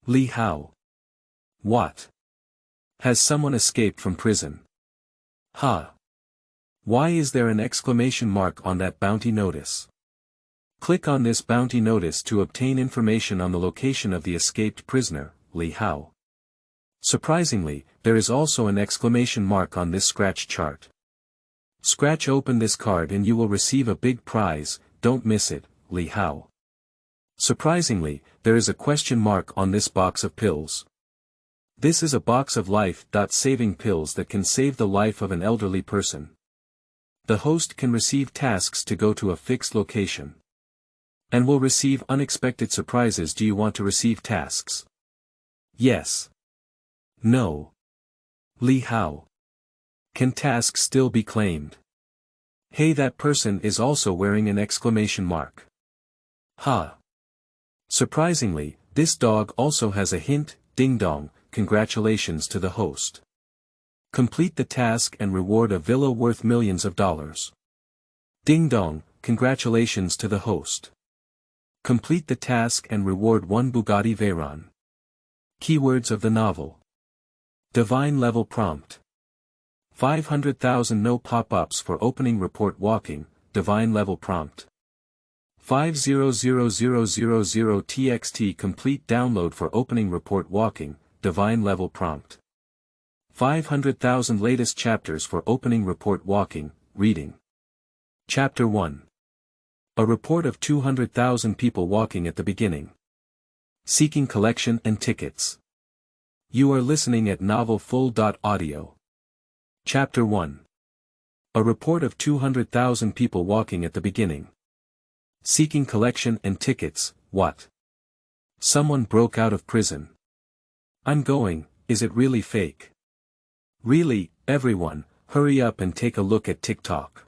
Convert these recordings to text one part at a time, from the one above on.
Li Hao. What? Has someone escaped from prison? Ha! Why is there an exclamation mark on that bounty notice? Click on this bounty notice to obtain information on the location of the escaped prisoner, Li Hao. Surprisingly, there is also an exclamation mark on this scratch chart. Scratch open this card and you will receive a big prize, don't miss it, Li Hao. Surprisingly, there is a question mark on this box of pills. This is a box of life-saving pills that can save the life of an elderly person. The host can receive tasks to go to a fixed location. And will receive unexpected surprises. Do you want to receive tasks? Yes. No. Li Hao. Can tasks still be claimed? Hey, that person is also wearing an exclamation mark. Ha. Surprisingly, this dog also has a hint, ding dong, congratulations to the host. Complete the task and reward a villa worth millions of dollars. Ding dong, congratulations to the host. Complete the task and reward one Bugatti Veyron. Keywords of the novel. Divine level prompt. 500,000 no pop-ups for opening report walking, divine level prompt. 500000 txt complete download for opening report walking, divine level prompt. 500,000 latest chapters for opening report walking, reading. Chapter 1. A report of 200,000 people walking at the beginning. Seeking collection and tickets. You are listening at novelfull.audio. Chapter 1. A report of 200,000 people walking at the beginning. Seeking collection and tickets, what? Someone broke out of prison. I'm going, is it really fake? Really, everyone, hurry up and take a look at TikTok.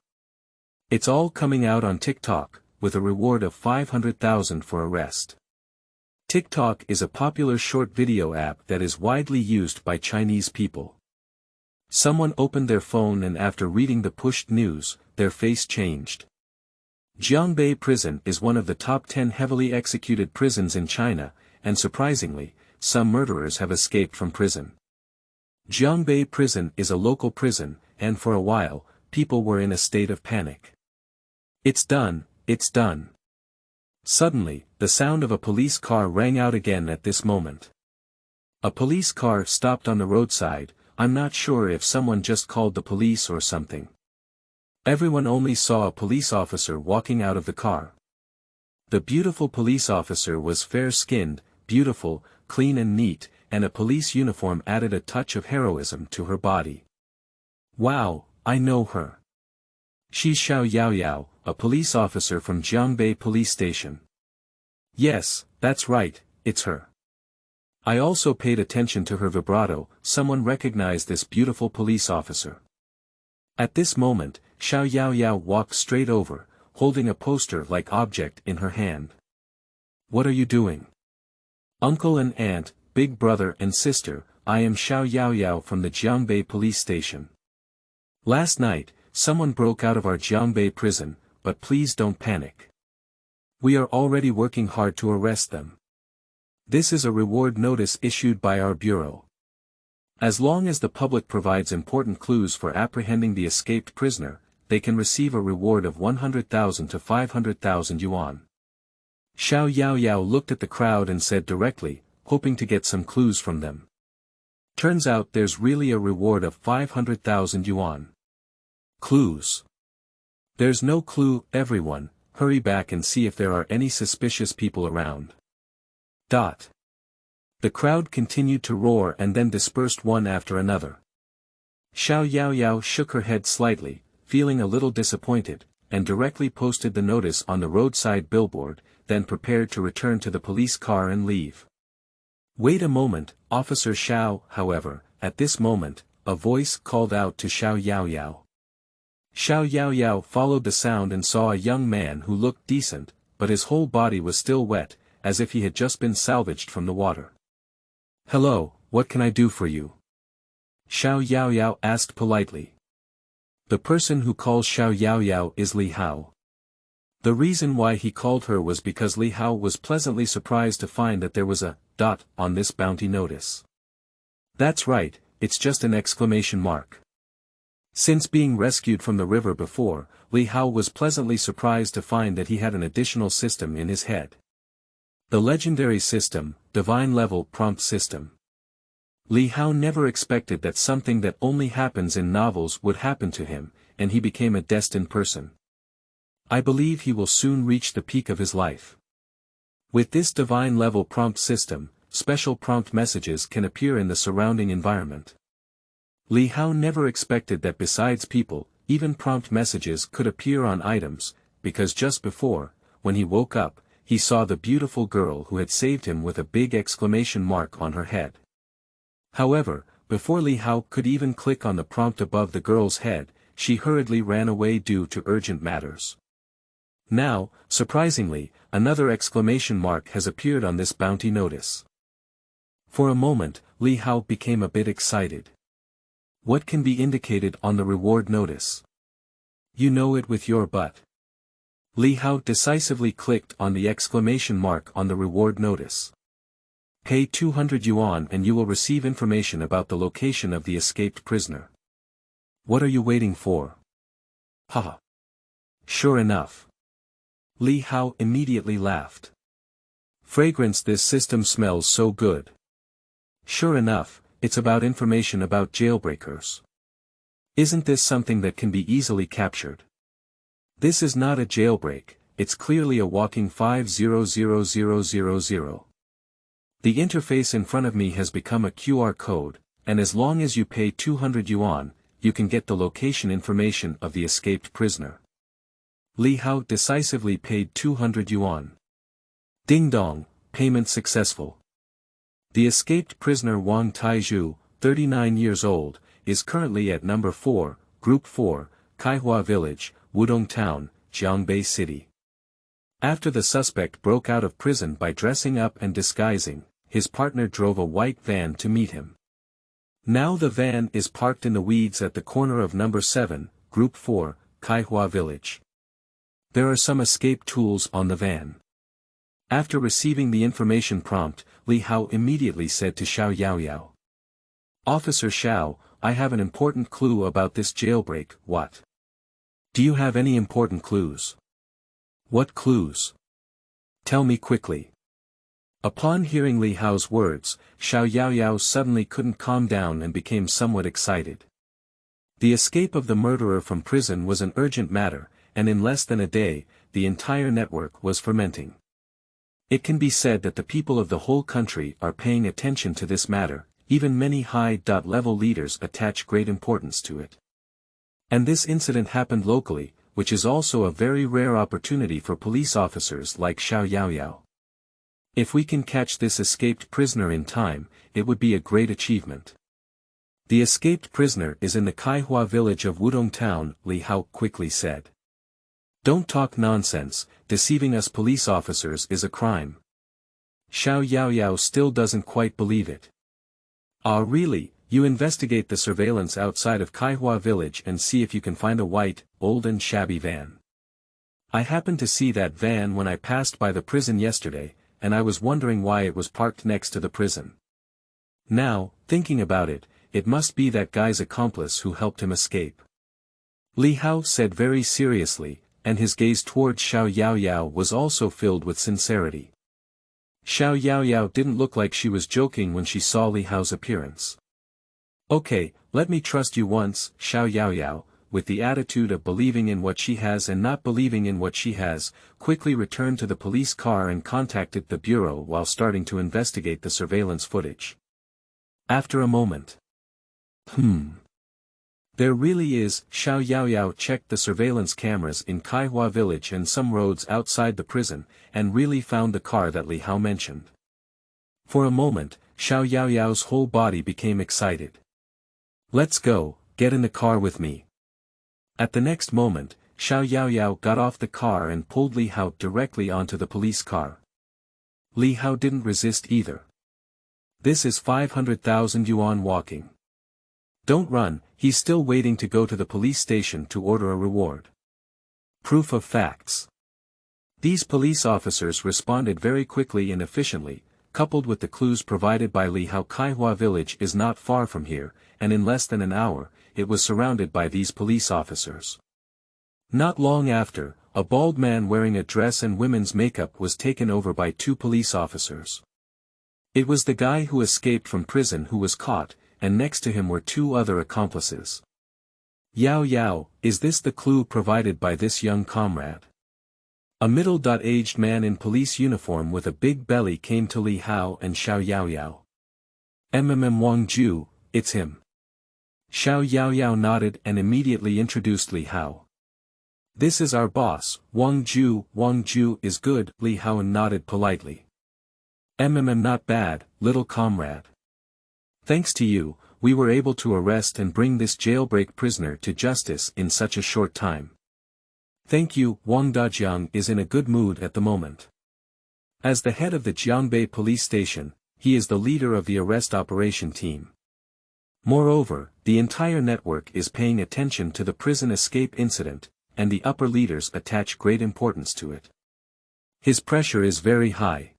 It's all coming out on TikTok, with a reward of 500,000 for arrest. TikTok is a popular short video app that is widely used by Chinese people. Someone opened their phone and after reading the pushed news, their face changed. Jiangbei Prison is one of the top 10 heavily executed prisons in China, and surprisingly, some murderers have escaped from prison. Jiangbei Prison is a local prison, and for a while, people were in a state of panic. It's done, it's done. Suddenly, the sound of a police car rang out again at this moment. A police car stopped on the roadside. I'm not sure if someone just called the police or something. Everyone only saw a police officer walking out of the car. The beautiful police officer was fair-skinned, beautiful, clean and neat, and a police uniform added a touch of heroism to her body. Wow, I know her. She's Xiao Yaoyao, a police officer from Jiangbei Police Station. Yes, that's right, it's her. I also paid attention to her vibrato. Someone recognized this beautiful police officer. At this moment, Xiao Yaoyao walked straight over, holding a poster-like object in her hand. What are you doing? Uncle and aunt, big brother and sister, I am Xiao Yaoyao from the Jiangbei Police Station. Last night, someone broke out of our Jiangbei prison, but please don't panic. We are already working hard to arrest them. This is a reward notice issued by our bureau. As long as the public provides important clues for apprehending the escaped prisoner, they can receive a reward of 100,000 to 500,000 yuan. Xiao Yaoyao looked at the crowd and said directly, hoping to get some clues from them. Turns out there's really a reward of 500,000 yuan. Clues. There's no clue, everyone, hurry back and see if there are any suspicious people around. The crowd continued to roar and then dispersed one after another. Xiao Yaoyao shook her head slightly, feeling a little disappointed, and directly posted the notice on the roadside billboard, then prepared to return to the police car and leave. Wait a moment, Officer Xiao. However, at this moment, a voice called out to Xiao Yaoyao. Xiao Yaoyao followed the sound and saw a young man who looked decent, but his whole body was still wet, as if he had just been salvaged from the water. Hello, what can I do for you? Xiao Yaoyao asked politely. The person who calls Xiao Yaoyao is Li Hao. The reason why he called her was because Li Hao was pleasantly surprised to find that there was a dot on this bounty notice. That's right, it's just an exclamation mark. Since being rescued from the river before, Li Hao was pleasantly surprised to find that he had an additional system in his head. The legendary system, Divine Level Prompt System. Li Hao never expected that something that only happens in novels would happen to him, and he became a destined person. I believe he will soon reach the peak of his life. With this Divine Level Prompt System, special prompt messages can appear in the surrounding environment. Li Hao never expected that besides people, even prompt messages could appear on items, because just before, when he woke up, he saw the beautiful girl who had saved him with a big exclamation mark on her head. However, before Li Hao could even click on the prompt above the girl's head, she hurriedly ran away due to urgent matters. Now, surprisingly, another exclamation mark has appeared on this bounty notice. For a moment, Li Hao became a bit excited. What can be indicated on the reward notice? You know it with your butt. Li Hao decisively clicked on the exclamation mark on the reward notice. Pay 200 yuan and you will receive information about the location of the escaped prisoner. What are you waiting for? Haha. Sure enough. Li Hao immediately laughed. Fragrance, this system smells so good. Sure enough, it's about information about jailbreakers. Isn't this something that can be easily captured? This is not a jailbreak, it's clearly a walking 500000. The interface in front of me has become a QR code, and as long as you pay 200 yuan, you can get the location information of the escaped prisoner. Li Hao decisively paid 200 yuan. Ding dong, payment successful. The escaped prisoner Wang Taizhu, 39 years old, is currently at number 4, Group 4, Kaihua Village, Wudong Town, Jiangbei City. After the suspect broke out of prison by dressing up and disguising, his partner drove a white van to meet him. Now the van is parked in the weeds at the corner of number 7, Group 4, Kaihua Village. There are some escape tools on the van. After receiving the information prompt, Li Hao immediately said to Xiao Yaoyao. Officer Xiao, I have an important clue about this jailbreak. What? Do you have any important clues? What clues? Tell me quickly. Upon hearing Li Hao's words, Xiao Yaoyao suddenly couldn't calm down and became somewhat excited. The escape of the murderer from prison was an urgent matter, and in less than a day, the entire network was fermenting. It can be said that the people of the whole country are paying attention to this matter, even many high-level leaders attach great importance to it. And this incident happened locally, which is also a very rare opportunity for police officers like Xiao Yaoyao. If we can catch this escaped prisoner in time, it would be a great achievement. The escaped prisoner is in the Kaihua village of Wudong Town, Li Hao quickly said. Don't talk nonsense, deceiving us police officers is a crime. Xiao Yaoyao still doesn't quite believe it. Ah really, you investigate the surveillance outside of Kaihua village and see if you can find a white, old and shabby van. I happened to see that van when I passed by the prison yesterday, and I was wondering why it was parked next to the prison. Now, thinking about it, it must be that guy's accomplice who helped him escape. Li Hao said very seriously, and his gaze towards Xiao Yaoyao was also filled with sincerity. Xiao Yaoyao didn't look like she was joking when she saw Li Hao's appearance. Okay, let me trust you once, Xiao Yaoyao, with the attitude of believing in what she has and not believing in what she has, quickly returned to the police car and contacted the bureau while starting to investigate the surveillance footage. After a moment. There really is. Xiao Yaoyao checked the surveillance cameras in Kaihua village and some roads outside the prison, and really found the car that Li Hao mentioned. For a moment, Xiao Yaoyao's whole body became excited. Let's go, get in the car with me. At the next moment, Xiao Yaoyao got off the car and pulled Li Hao directly onto the police car. Li Hao didn't resist either. This is 500,000 yuan walking. Don't run, he's still waiting to go to the police station to order a reward. Proof of facts. These police officers responded very quickly and efficiently, coupled with the clues provided by Yihao. Kaihua village is not far from here, and in less than an hour, it was surrounded by these police officers. Not long after, a bald man wearing a dress and women's makeup was taken over by 2 police officers. It was the guy who escaped from prison who was caught, and next to him were 2 other accomplices. Yao, is this the clue provided by this young comrade? A middle-aged man in police uniform with a big belly came to Yihao and Xiao Yao. Wang Ju, it's him. Xiao Yao nodded and immediately introduced Yihao. This is our boss, Wang Ju is good, Yihao nodded politely. Not bad, little comrade. Thanks to you, we were able to arrest and bring this jailbreak prisoner to justice in such a short time. Thank you. Wang Dajiang is in a good mood at the moment. As the head of the Jiangbei police station, he is the leader of the arrest operation team. Moreover, the entire network is paying attention to the prison escape incident, and the upper leaders attach great importance to it. His pressure is very high.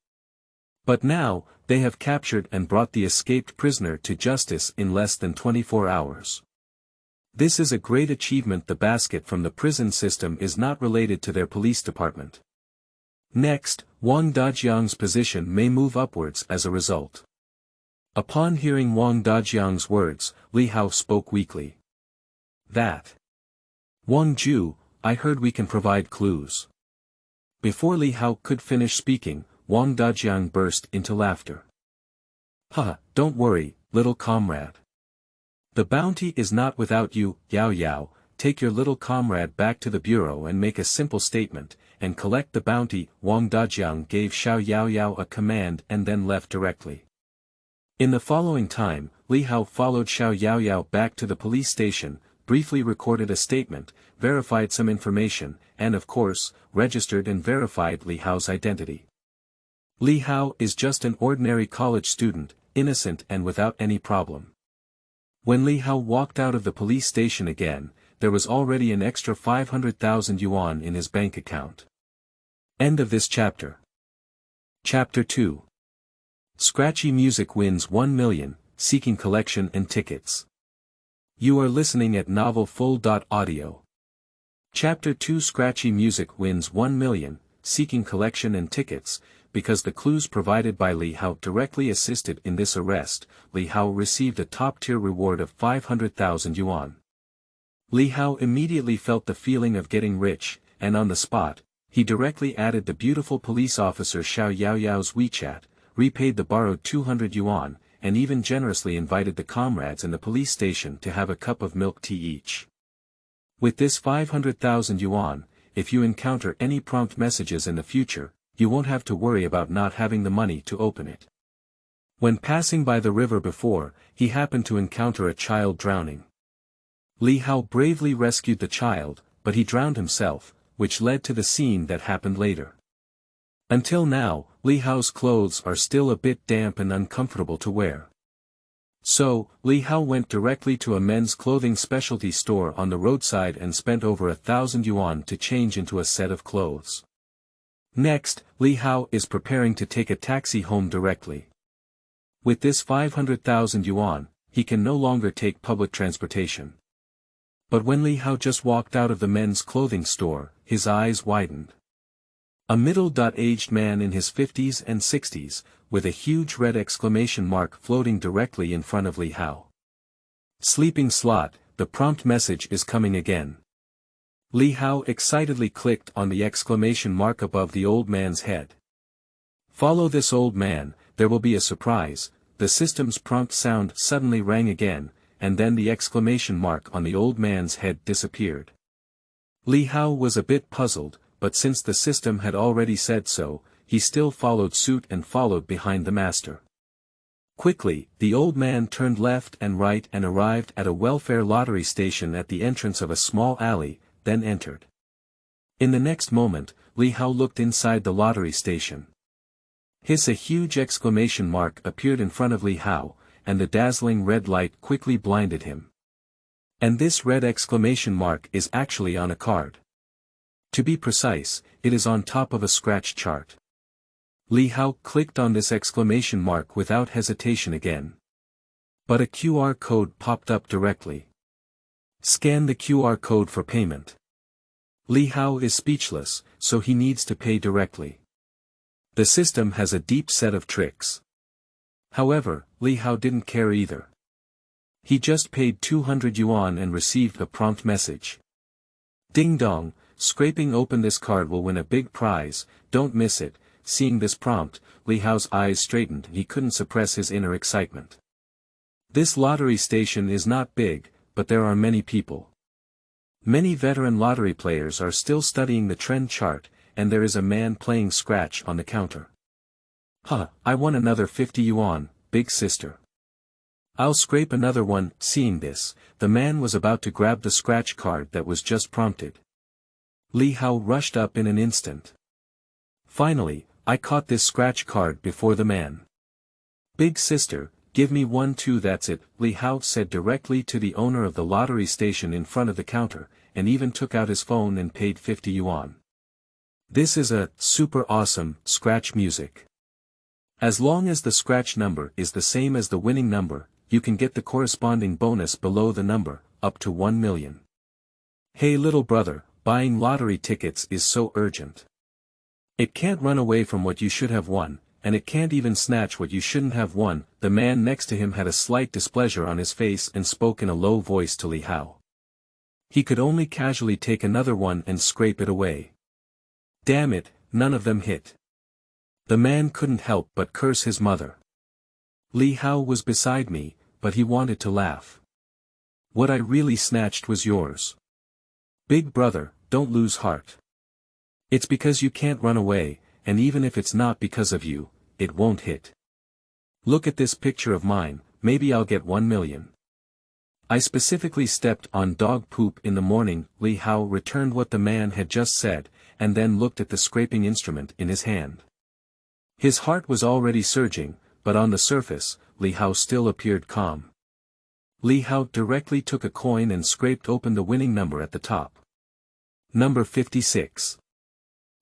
But now, they have captured and brought the escaped prisoner to justice in less than 24 hours. This is a great achievement. The basket from the prison system is not related to their police department. Next, Wang Dajiang's position may move upwards as a result. Upon hearing Wang Dajiang's words, Yihao spoke weakly. That. Wang Ju, I heard we can provide clues. Before Yihao could finish speaking, Wang Dajiang burst into laughter. Haha, don't worry, little comrade. The bounty is not without you. Yao, take your little comrade back to the bureau and make a simple statement, and collect the bounty. Wang Dajiang gave Xiao Yao a command and then left directly. In the following time, Yihao followed Xiao Yao back to the police station, briefly recorded a statement, verified some information, and of course, registered and verified Yihao's identity. Yihao is just an ordinary college student, innocent and without any problem. When Yihao walked out of the police station again, there was already an extra 500,000 yuan in his bank account. End of this chapter. Chapter 2. Scratchy Music wins 1 million, seeking collection and tickets. You are listening at novelfull.audio. Chapter 2. Scratchy Music wins 1 million, seeking collection and tickets. Because the clues provided by Yihao directly assisted in this arrest, Yihao received a top-tier reward of 500,000 yuan. Yihao immediately felt the feeling of getting rich, and on the spot, he directly added the beautiful police officer Xiao Yao's WeChat, repaid the borrowed 200 yuan, and even generously invited the comrades in the police station to have a cup of milk tea each. With this 500,000 yuan, if you encounter any prompt messages in the future, you won't have to worry about not having the money to open it. When passing by the river before, he happened to encounter a child drowning. Yihao bravely rescued the child, but he drowned himself, which led to the scene that happened later. Until now, Yihao's clothes are still a bit damp and uncomfortable to wear. So, Yihao went directly to a men's clothing specialty store on the roadside and spent over 1,000 yuan to change into a set of clothes. Next, Yihao is preparing to take a taxi home directly. With this 500,000 yuan, he can no longer take public transportation. But when Yihao just walked out of the men's clothing store, his eyes widened. A middle-aged man in his 50s and 60s, with a huge red exclamation mark floating directly in front of Yihao. Sleeping slot, the prompt message is coming again. Yihao excitedly clicked on the exclamation mark above the old man's head. Follow this old man, there will be a surprise. The system's prompt sound suddenly rang again, and then the exclamation mark on the old man's head disappeared. Yihao was a bit puzzled, but since the system had already said so, he still followed suit and followed behind the master. Quickly, the old man turned left and right and arrived at a welfare lottery station at the entrance of a small alley, then entered. In the next moment, Yihao looked inside the lottery station. A huge exclamation mark appeared in front of Yihao, and the dazzling red light quickly blinded him. And this red exclamation mark is actually on a card. To be precise, it is on top of a scratch chart. Li Hao clicked on this exclamation mark without hesitation again. But a QR code popped up directly. Scan the QR code for payment. Li Hao is speechless, so he needs to pay directly. The system has a deep set of tricks. However, Li Hao didn't care either. He just paid 200 yuan and received a prompt message. Ding dong, scraping open this card will win a big prize, don't miss it. Seeing this prompt, Li Hao's eyes straightened and he couldn't suppress his inner excitement. This lottery station is not big, but there are many people. Many veteran lottery players are still studying the trend chart, and there is a man playing scratch on the counter. Huh, I won another 50 yuan, big sister. I'll scrape another one. Seeing this, the man was about to grab the scratch card that was just prompted. Li Hao rushed up in an instant. Finally, I caught this scratch card before the man. Big sister, give me one too. That's it, Li Hao said directly to the owner of the lottery station in front of the counter, and even took out his phone and paid 50 yuan. This is a super awesome scratch music. As long as the scratch number is the same as the winning number, you can get the corresponding bonus below the number, up to 1 million. Hey little brother, buying lottery tickets is so urgent. It can't run away from what you should have won, and it can't even snatch what you shouldn't have won. The man next to him had a slight displeasure on his face and spoke in a low voice to Li Hao. He could only casually take another one and scrape it away. Damn it, none of them hit. The man couldn't help but curse his mother. Li Hao was beside me, but he wanted to laugh. What I really snatched was yours. Big brother, don't lose heart. It's because you can't run away, and even if it's not because of you, it won't hit. Look at this picture of mine, maybe I'll get 1 million. I specifically stepped on dog poop in the morning. Li Hao returned what the man had just said, and then looked at the scraping instrument in his hand. His heart was already surging, but on the surface, Li Hao still appeared calm. Li Hao directly took a coin and scraped open the winning number at the top. Number 56.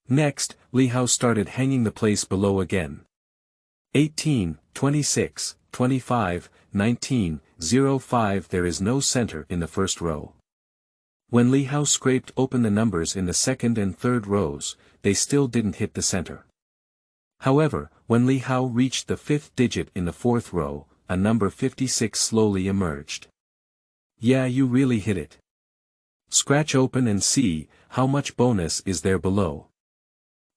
Next, Li Hao started hanging the place below again. 18, 26, 25, 19, 05. There is no center in the first row. When Li Hao scraped open the numbers in the second and third rows, they still didn't hit the center. However, when Li Hao reached the fifth digit in the fourth row, a number 56 slowly emerged. Yeah, you really hit it. Scratch open and see how much bonus is there below.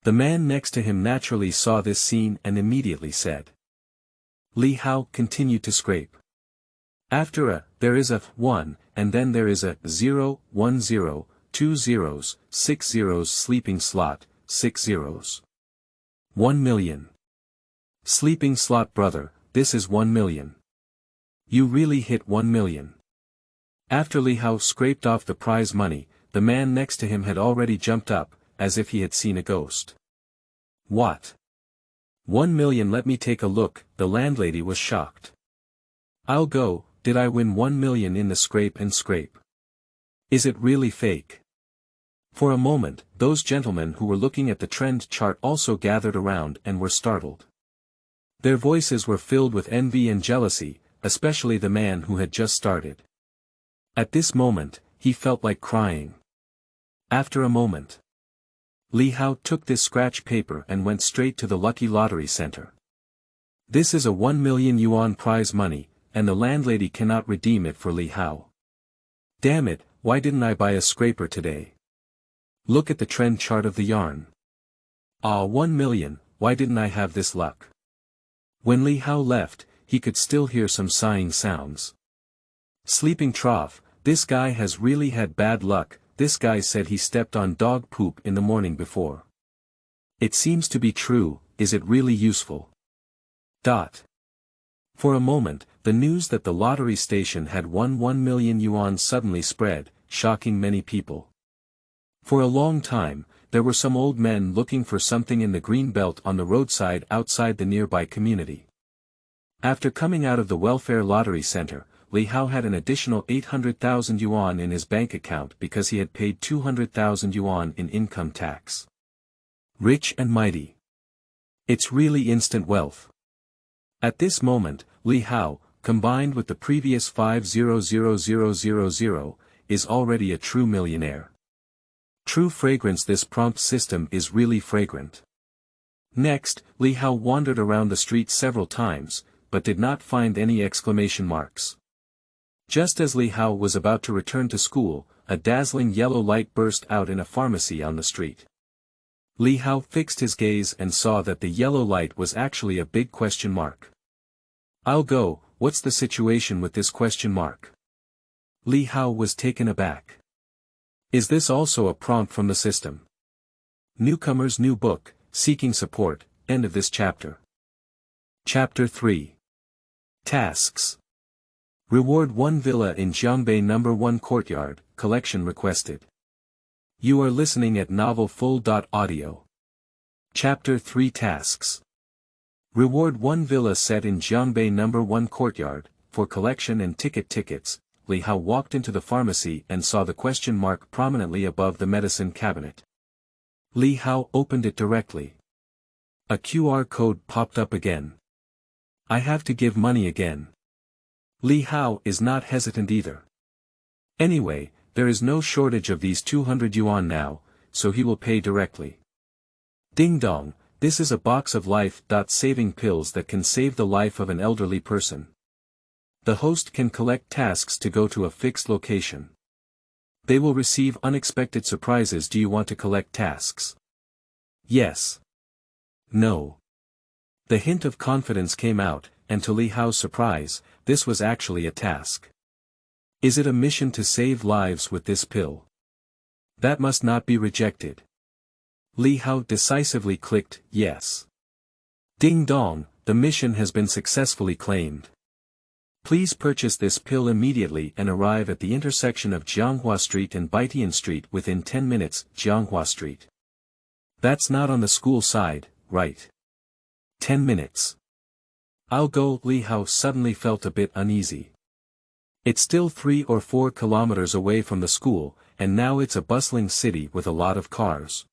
The man next to him naturally saw this scene and immediately said. Li Hao continued to scrape. After a, there is a 1, and then there is a 0, 1 0, 2 zeros, 6 zeros. Sleeping slot, 6 zeros. 1 million. Sleeping slot brother, this is 1 million. You really hit 1 million. After Li Hao scraped off the prize money, the man next to him had already jumped up, as if he had seen a ghost. What? 1 million? Let me take a look. The landlady was shocked. I'll go. Did I win 1 million in the scrape and scrape? Is it really fake? For a moment, those gentlemen who were looking at the trend chart also gathered around and were startled. Their voices were filled with envy and jealousy, especially the man who had just started. At this moment, he felt like crying. After a moment, Li Hao took this scratch paper and went straight to the Lucky Lottery Center. This is a 1 million yuan prize money, and the landlady cannot redeem it for Li Hao. Damn it, why didn't I buy a scraper today? Look at the trend chart of the yarn. Ah, 1 million, why didn't I have this luck? When Li Hao left, he could still hear some sighing sounds. Sleeping trough, this guy has really had bad luck. This guy said he stepped on dog poop in the morning before. It seems to be true. Is it really useful? For a moment, the news that the lottery station had won 1 million yuan suddenly spread, shocking many people. For a long time, there were some old men looking for something in the green belt on the roadside outside the nearby community. After coming out of the welfare lottery center, Li Hao had an additional 800,000 yuan in his bank account because he had paid 200,000 yuan in income tax. Rich and mighty. It's really instant wealth. At this moment, Li Hao, combined with the previous 500,000, is already a true millionaire. True fragrance. This prompt system is really fragrant. Next, Li Hao wandered around the street several times, but did not find any exclamation marks. Just as Li Hao was about to return to school, a dazzling yellow light burst out in a pharmacy on the street. Li Hao fixed his gaze and saw that the yellow light was actually a big question mark. I'll go, what's the situation with this question mark? Li Hao was taken aback. Is this also a prompt from the system? Newcomer's new book, Seeking Support, end of this chapter. Chapter 3. Tasks. Reward 1 Villa in Jiangbei No.1 Courtyard, collection requested. You are listening at novelfull.audio. Chapter 3 Tasks. Reward 1 Villa set in Jiangbei No.1 Courtyard, for collection and tickets. Li Hao walked into the pharmacy and saw the question mark prominently above the medicine cabinet. Li Hao opened it directly. A QR code popped up again. I have to give money again. Li Hao is not hesitant either. Anyway, there is no shortage of these 200 yuan now, so he will pay directly. Ding dong, this is a box of life-saving pills that can save the life of an elderly person. The host can collect tasks to go to a fixed location. They will receive unexpected surprises. Do you want to collect tasks? Yes. No. The hint of confidence came out, and to Li Hao's surprise, this was actually a task. Is it a mission to save lives with this pill? That must not be rejected. Li Hao decisively clicked yes. Ding dong, the mission has been successfully claimed. Please purchase this pill immediately and arrive at the intersection of Jianghua Street and Baitian Street within 10 minutes. Jianghua Street. That's not on the school side, right? 10 minutes. I'll go. Li Hao suddenly felt a bit uneasy. It's still 3 or 4 kilometers away from the school, and now it's a bustling city with a lot of cars.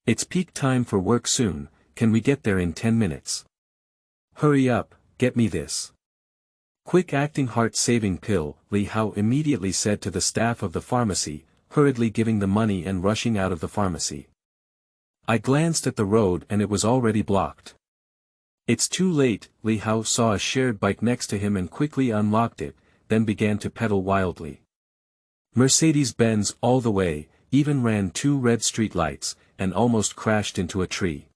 It's peak time for work soon. Can we get there in 10 minutes? Hurry up, get me this quick-acting heart-saving pill, Li Hao immediately said to the staff of the pharmacy, hurriedly giving the money and rushing out of the pharmacy. I glanced at the road and it was already blocked. It's too late. Li Hao saw a shared bike next to him and quickly unlocked it, then began to pedal wildly. Mercedes-Benz all the way, even ran 2 red street lights, and almost crashed into a tree.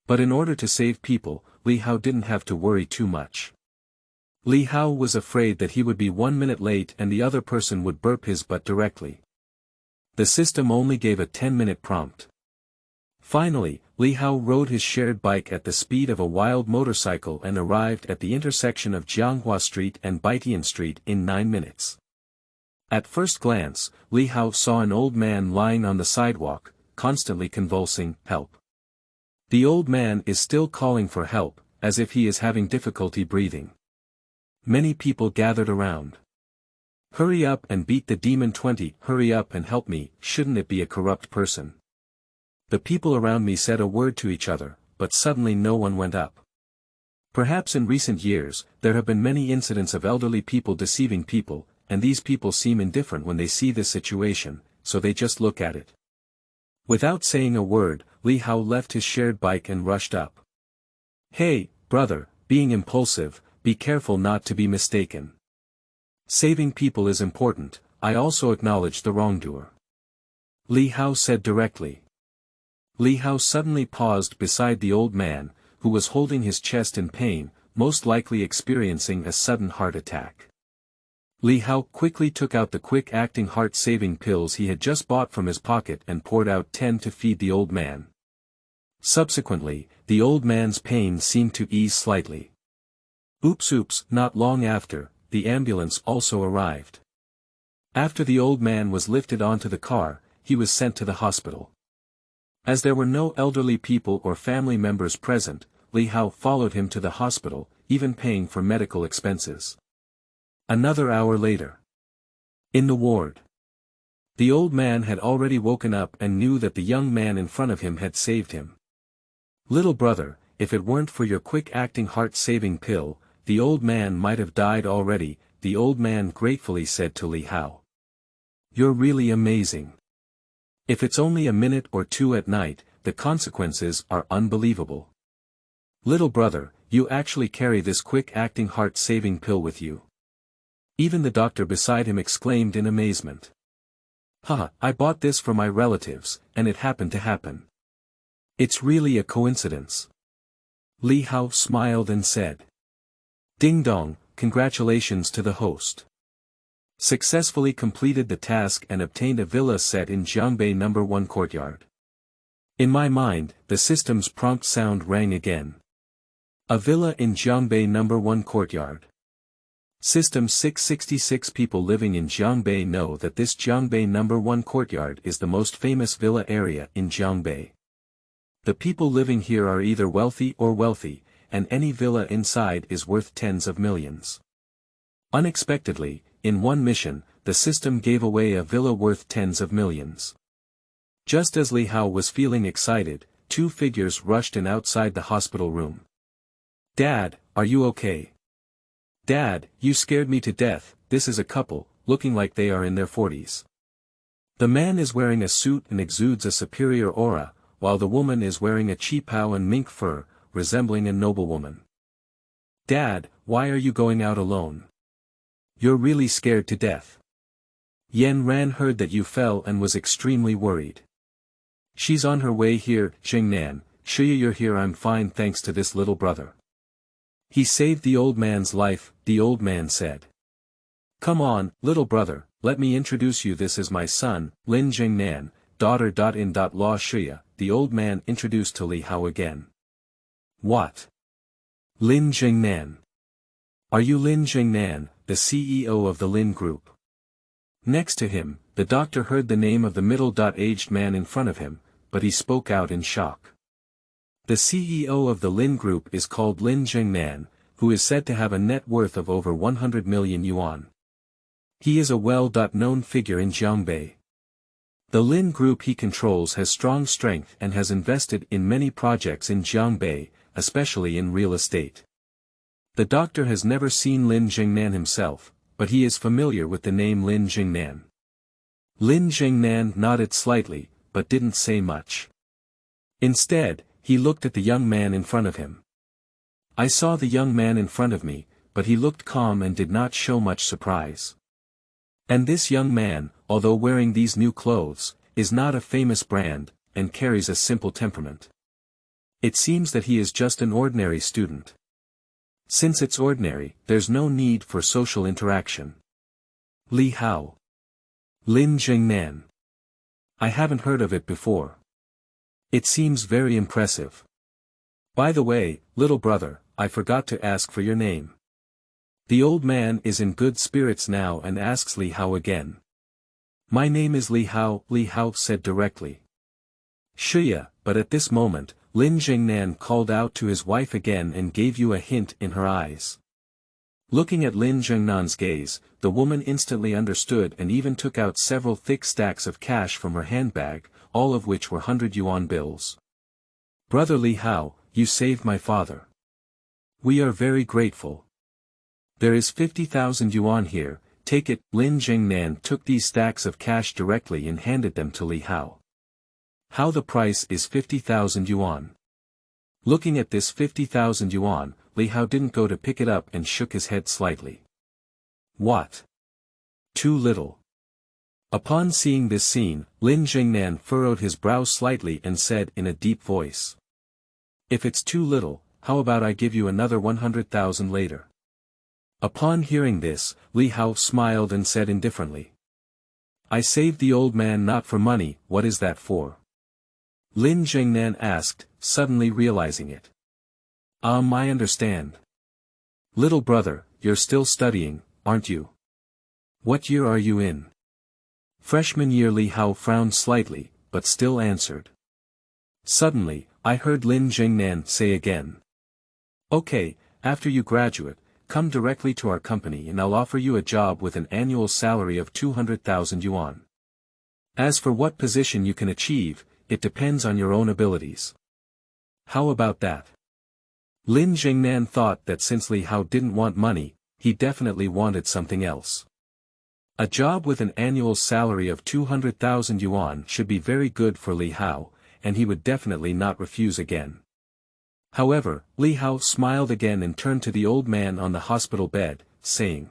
But in order to save people, Li Hao didn't have to worry too much. Li Hao was afraid that he would be 1 minute late and the other person would burp his butt directly. The system only gave a 10-minute prompt. Finally, Li Hao rode his shared bike at the speed of a wild motorcycle and arrived at the intersection of Jianghua Street and Baitian Street in 9 minutes. At first glance, Li Hao saw an old man lying on the sidewalk, constantly convulsing, help. The old man is still calling for help, as if he is having difficulty breathing. Many people gathered around. Hurry up and beat the demon 20, hurry up and help me, shouldn't it be a corrupt person? The people around me said a word to each other, but suddenly no one went up. Perhaps in recent years, there have been many incidents of elderly people deceiving people, and these people seem indifferent when they see this situation, so they just look at it. Without saying a word, Li Hao left his shared bike and rushed up. Hey, brother, being impulsive, be careful not to be mistaken. Saving people is important. I also acknowledge the wrongdoer. Li Hao said directly. Li Hao suddenly paused beside the old man, who was holding his chest in pain, most likely experiencing a sudden heart attack. Li Hao quickly took out the quick-acting heart-saving pills he had just bought from his pocket and poured out 10 to feed the old man. Subsequently, the old man's pain seemed to ease slightly. Oops, not long after, the ambulance also arrived. After the old man was lifted onto the car, he was sent to the hospital. As there were no elderly people or family members present, Li Hao followed him to the hospital, even paying for medical expenses. Another hour later. In the ward. The old man had already woken up and knew that the young man in front of him had saved him. Little brother, if it weren't for your quick-acting heart-saving pill, the old man might have died already, the old man gratefully said to Yihao. You're really amazing. If it's only a minute or two at night, the consequences are unbelievable. Little brother, you actually carry this quick-acting heart-saving pill with you. Even the doctor beside him exclaimed in amazement. Haha, I bought this for my relatives, and it happened to happen. It's really a coincidence. Yihao smiled and said. Ding dong, congratulations to the host. Successfully completed the task and obtained a villa set in Jiangbei No.1 Courtyard. In my mind, the system's prompt sound rang again. A villa in Jiangbei No.1 Courtyard. System 666 people living in Jiangbei know that this Jiangbei No.1 Courtyard is the most famous villa area in Jiangbei. The people living here are either wealthy or wealthy, and any villa inside is worth tens of millions. Unexpectedly, in one mission, the system gave away a villa worth tens of millions. Just as Yihao was feeling excited, two figures rushed in outside the hospital room. Dad, are you okay? Dad, you scared me to death. This is a couple, looking like they are in their 40s. The man is wearing a suit and exudes a superior aura, while the woman is wearing a qipao and mink fur, resembling a noblewoman. Dad, why are you going out alone? You're really scared to death. Yan Ran heard that you fell and was extremely worried. She's on her way here, Jingnan, Shuya you're here I'm fine thanks to this little brother. He saved the old man's life, the old man said. Come on, little brother, let me introduce you this is my son, Lin Jingnan, daughter. In law Shuya, the old man introduced to Yihao again. What? Lin Jingnan. Are you Lin Jingnan, the CEO of the Lin Group? Next to him, the doctor heard the name of the middle-aged man in front of him, but he spoke out in shock. The CEO of the Lin Group is called Lin Jingnan, who is said to have a net worth of over 100 million yuan. He is a well-known figure in Jiangbei. The Lin Group he controls has strong strength and has invested in many projects in Jiangbei, especially in real estate. The doctor has never seen Lin Jingnan himself, but he is familiar with the name Lin Jingnan. Lin Jingnan nodded slightly, but didn't say much. Instead, he looked at the young man in front of him. I saw the young man in front of me, but he looked calm and did not show much surprise. And this young man, although wearing these new clothes, is not a famous brand, and carries a simple temperament. It seems that he is just an ordinary student. Since it's ordinary, there's no need for social interaction. Yihao. Lin Jingnan. I haven't heard of it before. It seems very impressive. By the way, little brother, I forgot to ask for your name. The old man is in good spirits now and asks Yihao again. My name is Yihao, Yihao said directly. Shuya, but at this moment, Lin Jingnan called out to his wife again and gave you a hint in her eyes. Looking at Lin Jingnan's gaze, the woman instantly understood and even took out several thick stacks of cash from her handbag, all of which were 100 yuan bills. Brother Yihao, you saved my father. We are very grateful. There is 50,000 yuan here, take it. Lin Jingnan took these stacks of cash directly and handed them to Yihao. How the price is 50,000 yuan. Looking at this 50,000 yuan, Yihao didn't go to pick it up and shook his head slightly. What? Too little. Upon seeing this scene, Lin Jingnan furrowed his brow slightly and said in a deep voice. If it's too little, how about I give you another 100,000 later? Upon hearing this, Yihao smiled and said indifferently. I saved the old man not for money, what is that for? Lin Jingnan asked, suddenly realizing it. I understand. Little brother, you're still studying, aren't you? What year are you in? Freshman year. Yihao frowned slightly, but still answered. Suddenly, I heard Lin Jingnan say again. Okay, after you graduate, come directly to our company and I'll offer you a job with an annual salary of 200,000 yuan. As for what position you can achieve, it depends on your own abilities. How about that? Lin Jingnan thought that since Li Hao didn't want money, he definitely wanted something else. A job with an annual salary of 200,000 yuan should be very good for Li Hao, and he would definitely not refuse again. However, Li Hao smiled again and turned to the old man on the hospital bed, saying,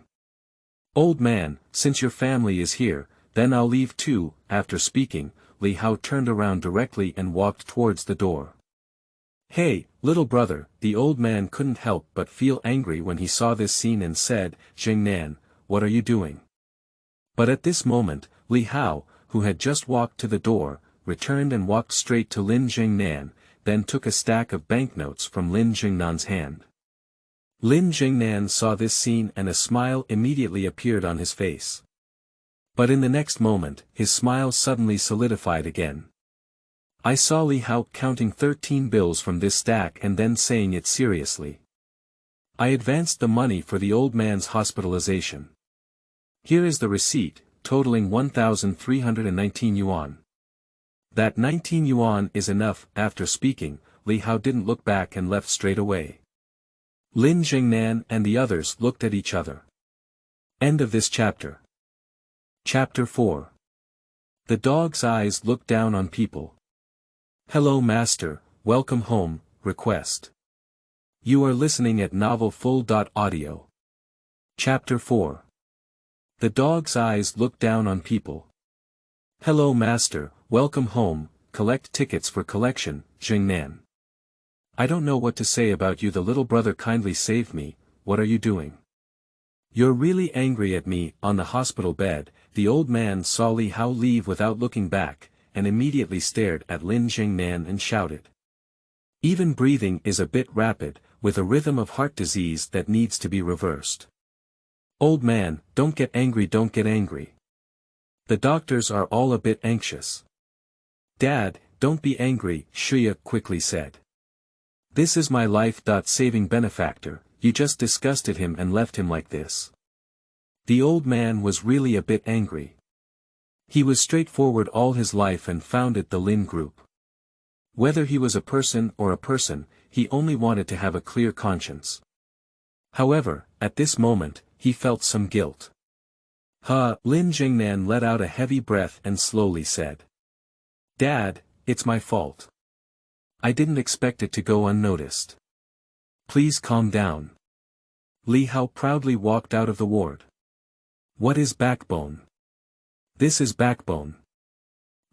"Old man, since your family is here, then I'll leave too." After speaking, Li Hao turned around directly and walked towards the door. "Hey, little brother," the old man couldn't help but feel angry when he saw this scene and said, "Jingnan, what are you doing?" But at this moment, Li Hao, who had just walked to the door, returned and walked straight to Lin Jingnan, then took a stack of banknotes from Lin Jingnan's hand. Lin Jingnan saw this scene and a smile immediately appeared on his face. But in the next moment, his smile suddenly solidified again. I saw Li Hao counting 13 bills from this stack and then saying it seriously. I advanced the money for the old man's hospitalization. Here is the receipt, totaling 1,319 yuan. That 19 yuan is enough. After speaking, Li Hao didn't look back and left straight away. Lin Jingnan and the others looked at each other. End of this chapter. Chapter 4. The dog's eyes look down on people. Hello master, welcome home, request. You are listening at novelfull.audio. Chapter 4. The dog's eyes look down on people. Hello master, welcome home, collect tickets for collection, Jingnan. I don't know what to say about you. The little brother kindly saved me. What are you doing? You're really angry at me. On the hospital bed, the old man saw Li Hao leave without looking back, and immediately stared at Lin Jingnan and shouted. Even breathing is a bit rapid, with a rhythm of heart disease that needs to be reversed. Old man, don't get angry, don't get angry. The doctors are all a bit anxious. Dad, don't be angry, Shuya quickly said. This is my life-saving benefactor, you just disgusted him and left him like this. The old man was really a bit angry. He was straightforward all his life and founded the Lin Group. Whether he was a person or a person, he only wanted to have a clear conscience. However, at this moment, he felt some guilt. Lin Jingnan let out a heavy breath and slowly said. Dad, it's my fault. I didn't expect it to go unnoticed. Please calm down. Li Hao proudly walked out of the ward. What is backbone? This is backbone.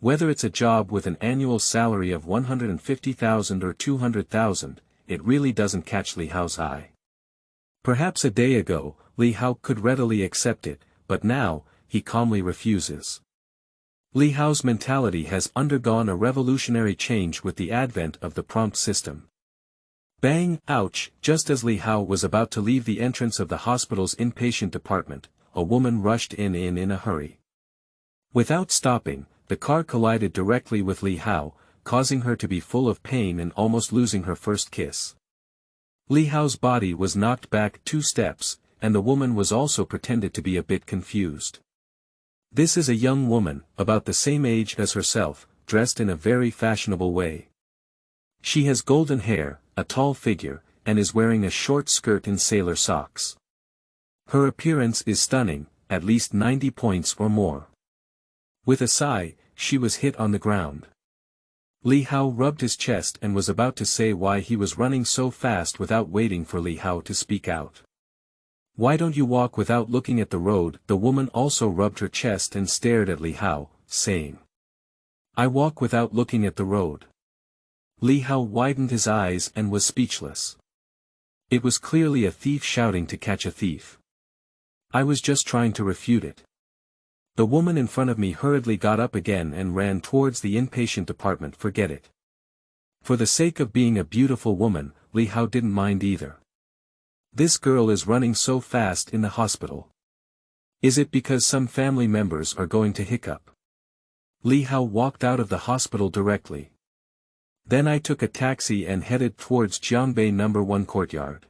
Whether it's a job with an annual salary of 150,000 or 200,000, it really doesn't catch Li Hao's eye. Perhaps a day ago, Li Hao could readily accept it, but now, he calmly refuses. Li Hao's mentality has undergone a revolutionary change with the advent of the prompt system. Bang! Ouch! Just as Li Hao was about to leave the entrance of the hospital's inpatient department, a woman rushed in a hurry. Without stopping, the car collided directly with Li Hao, causing her to be full of pain and almost losing her first kiss. Li Hao's body was knocked back 2 steps, and the woman was also pretended to be a bit confused. This is a young woman, about the same age as herself, dressed in a very fashionable way. She has golden hair, a tall figure, and is wearing a short skirt and sailor socks. Her appearance is stunning, at least 90 points or more. With a sigh, she was hit on the ground. Li Hao rubbed his chest and was about to say why he was running so fast without waiting for Li Hao to speak out. Why don't you walk without looking at the road? The woman also rubbed her chest and stared at Li Hao, saying. I walk without looking at the road. Li Hao widened his eyes and was speechless. It was clearly a thief shouting to catch a thief. I was just trying to refute it. The woman in front of me hurriedly got up again and ran towards the inpatient department. Forget it. For the sake of being a beautiful woman, Li Hao didn't mind either. This girl is running so fast in the hospital. Is it because some family members are going to hiccup? Li Hao walked out of the hospital directly. Then I took a taxi and headed towards Jiangbei No.1 Courtyard.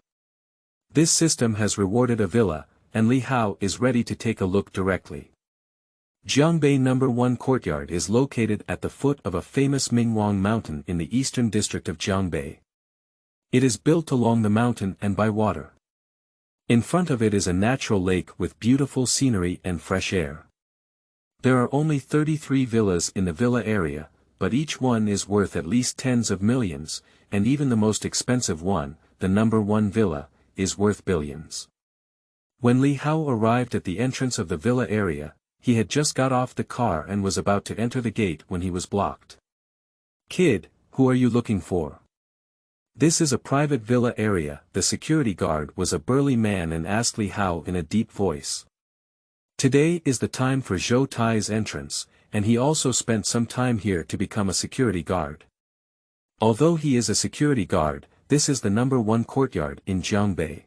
This system has rewarded a villa, and Yihao is ready to take a look directly. Jiangbei No.1 Courtyard is located at the foot of a famous Mingwang mountain in the eastern district of Jiangbei. It is built along the mountain and by water. In front of it is a natural lake with beautiful scenery and fresh air. There are only 33 villas in the villa area, but each one is worth at least tens of millions, and even the most expensive one, the No.1 villa, is worth billions. When Yihao arrived at the entrance of the villa area, he had just got off the car and was about to enter the gate when he was blocked. "Kid, who are you looking for?" "This is a private villa area." The security guard was a burly man and asked Yihao in a deep voice. Today is the time for Zhou Tai's entrance, and he also spent some time here to become a security guard. Although he is a security guard, this is the No.1 courtyard in Jiangbei.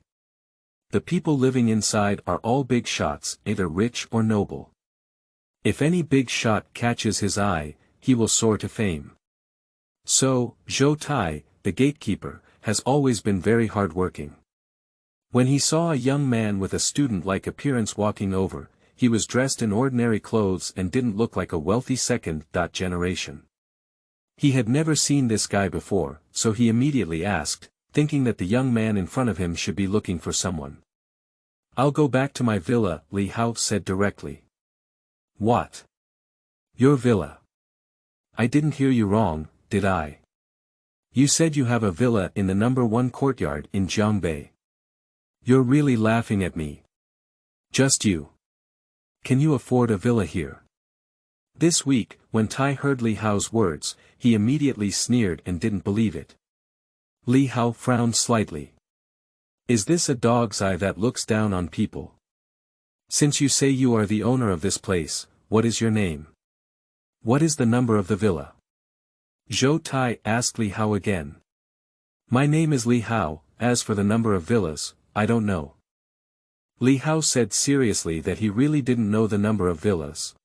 The people living inside are all big shots, either rich or noble. If any big shot catches his eye, he will soar to fame. So, Zhou Tai, the gatekeeper, has always been very hard-working. When he saw a young man with a student-like appearance walking over, he was dressed in ordinary clothes and didn't look like a wealthy second generation. He had never seen this guy before, so he immediately asked, thinking that the young man in front of him should be looking for someone. "I'll go back to my villa," Yihao said directly. "What? Your villa? I didn't hear you wrong, did I? You said you have a villa in the No.1 courtyard in Jiangbei. You're really laughing at me. Just you. Can you afford a villa here?" This week, when Tai heard Yihao's words, he immediately sneered and didn't believe it. Yihao frowned slightly. "Is this a dog's eye that looks down on people? Since you say you are the owner of this place, what is your name? What is the number of the villa?" Zhou Tai asked Yihao again. "My name is Yihao, as for the number of villas, I don't know." Yihao said seriously that he really didn't know the number of villas.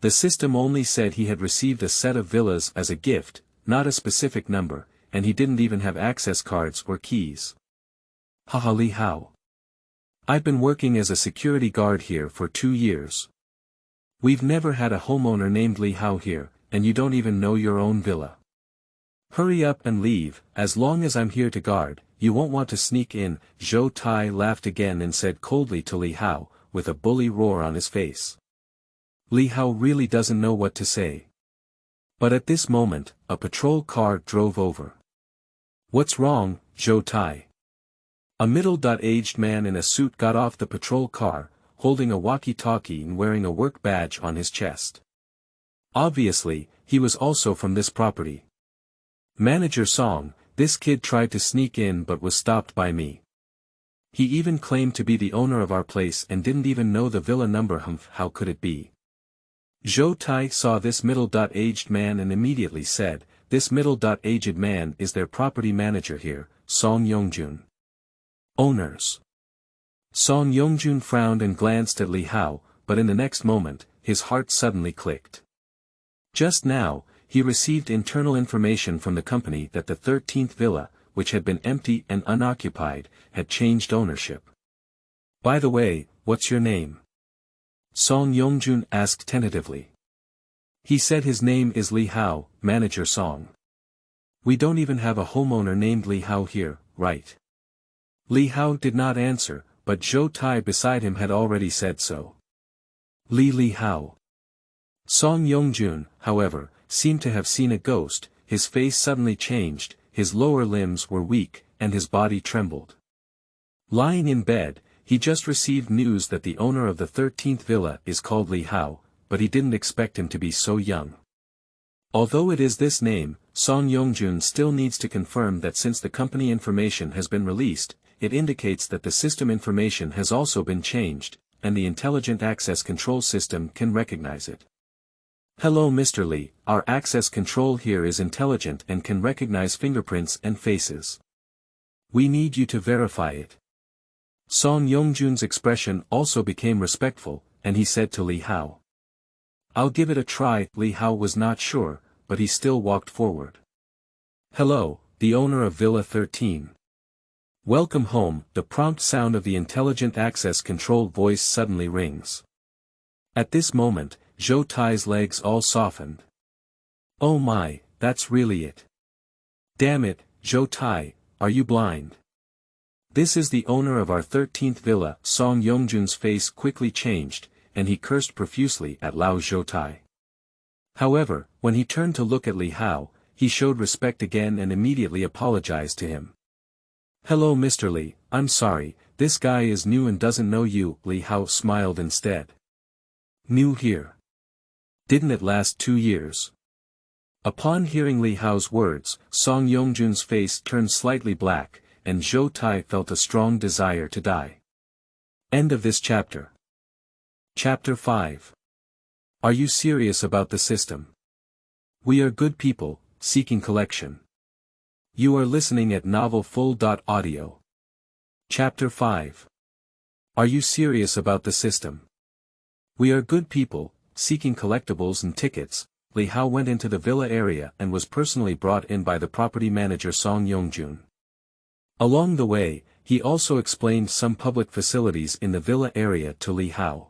The system only said he had received a set of villas as a gift, not a specific number, and he didn't even have access cards or keys. "Haha Yihao. I've been working as a security guard here for 2 years. We've never had a homeowner named Yihao here, and you don't even know your own villa. Hurry up and leave, as long as I'm here to guard, you won't want to sneak in." Zhou Tai laughed again and said coldly to Yihao, with a bully roar on his face. Yihao really doesn't know what to say. But at this moment, a patrol car drove over. "What's wrong, Zhou Tai?" A middle-aged man in a suit got off the patrol car, holding a walkie-talkie and wearing a work badge on his chest. Obviously, he was also from this property. "Manager Song, this kid tried to sneak in but was stopped by me. He even claimed to be the owner of our place and didn't even know the villa number. How could it be?" Zhou Tai saw this middle-aged man and immediately said, "This middle-aged man is their property manager here, Song Yongjun." "Owners." Song Yongjun frowned and glanced at Yihao, but in the next moment, his heart suddenly clicked. Just now, he received internal information from the company that the 13th villa, which had been empty and unoccupied, had changed ownership. "By the way, what's your name?" Song Yongjun asked tentatively. He said his name is Yihao, Manager Song. "We don't even have a homeowner named Yihao here, right?" Yihao did not answer, but Zhou Tai beside him had already said so. Yihao. Song Yongjun, however, seemed to have seen a ghost. His face suddenly changed, his lower limbs were weak, and his body trembled. Lying in bed, he just received news that the owner of the 13th villa is called Yihao, but he didn't expect him to be so young. Although it is this name, Song Yongjun still needs to confirm that since the company information has been released, it indicates that the system information has also been changed, and the intelligent access control system can recognize it. "Hello Mr. Lee, our access control here is intelligent and can recognize fingerprints and faces. We need you to verify it." Song Yongjun's expression also became respectful, and he said to Yihao. "I'll give it a try." Yihao was not sure, but he still walked forward. "Hello, the owner of Villa 13. Welcome home, the prompt sound of the intelligent access control voice suddenly rings. At this moment, Zhou Tai's legs all softened. Oh my, that's really it. Damn it, Zhou Tai, are you blind? This is the owner of our 13th villa. Song Yongjun's face quickly changed, and he cursed profusely at Lao Zhou Tai. However, when he turned to look at Li Hao, he showed respect again and immediately apologized to him. Hello Mr. Li, I'm sorry, this guy is new and doesn't know you. Li Hao smiled instead. New here? Didn't it last 2 years? Upon hearing Li Hao's words, Song Yongjun's face turned slightly black, and Zhou Tai felt a strong desire to die. End of this chapter. Chapter 5. Are you serious about the system? We are good people, seeking collection. You are listening at novelfull.audio. Chapter 5. Are you serious about the system? We are good people, seeking collectibles and tickets. Li Hao went into the villa area and was personally brought in by the property manager Song Yongjun. Along the way, he also explained some public facilities in the villa area to Li Hao.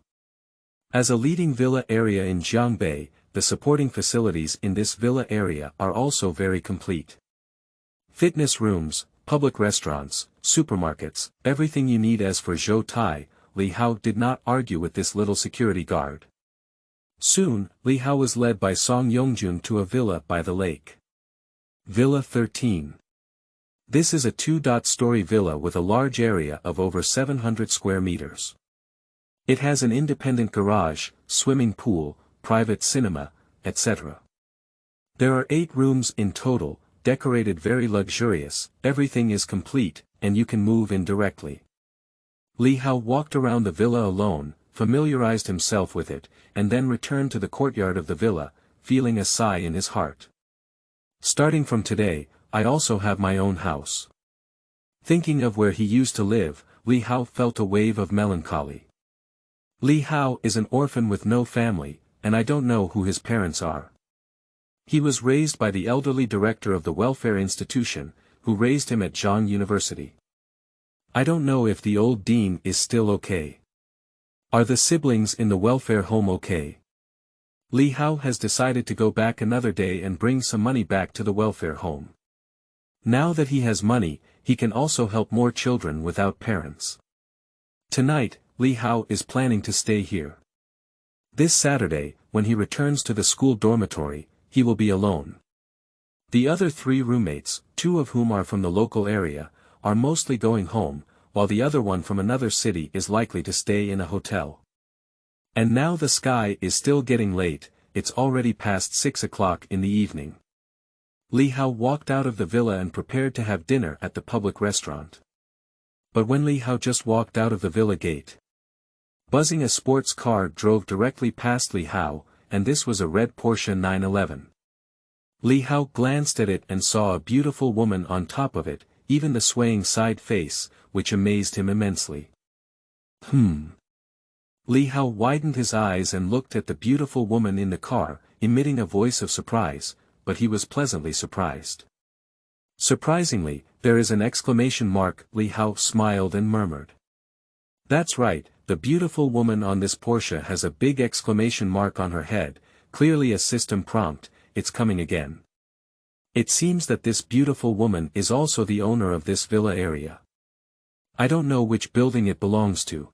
As a leading villa area in Jiangbei, the supporting facilities in this villa area are also very complete. Fitness rooms, public restaurants, supermarkets, everything you need. As for Zhou Tai, Li Hao did not argue with this little security guard. Soon, Li Hao was led by Song Yongjun to a villa by the lake. Villa 13. This is a 2-story villa with a large area of over 700 square meters. It has an independent garage, swimming pool, private cinema, etc. There are 8 rooms in total, decorated very luxurious. Everything is complete, and you can move in directly. Li Hao walked around the villa alone, familiarized himself with it, and then returned to the courtyard of the villa, feeling a sigh in his heart. Starting from today, I also have my own house. Thinking of where he used to live, Li Hao felt a wave of melancholy. Li Hao is an orphan with no family, and I don't know who his parents are. He was raised by the elderly director of the welfare institution, who raised him at Zhang University. I don't know if the old dean is still okay. Are the siblings in the welfare home okay? Li Hao has decided to go back another day and bring some money back to the welfare home. Now that he has money, he can also help more children without parents. Tonight, Li Hao is planning to stay here. This Saturday, when he returns to the school dormitory, he will be alone. The other 3 roommates, 2 of whom are from the local area, are mostly going home, while the other one from another city is likely to stay in a hotel. And now the sky is still getting late, it's already past 6 o'clock in the evening. Li Hao walked out of the villa and prepared to have dinner at the public restaurant. But when Li Hao just walked out of the villa gate, buzzing a sports car drove directly past Li Hao, and this was a red Porsche 911. Li Hao glanced at it and saw a beautiful woman on top of it, even the swaying side face, which amazed him immensely. Li Hao widened his eyes and looked at the beautiful woman in the car, emitting a voice of surprise, but he was pleasantly surprised. Surprisingly, there is an exclamation mark. Li Hao smiled and murmured. That's right, the beautiful woman on this Porsche has a big exclamation mark on her head, clearly a system prompt, it's coming again. It seems that this beautiful woman is also the owner of this villa area. I don't know which building it belongs to.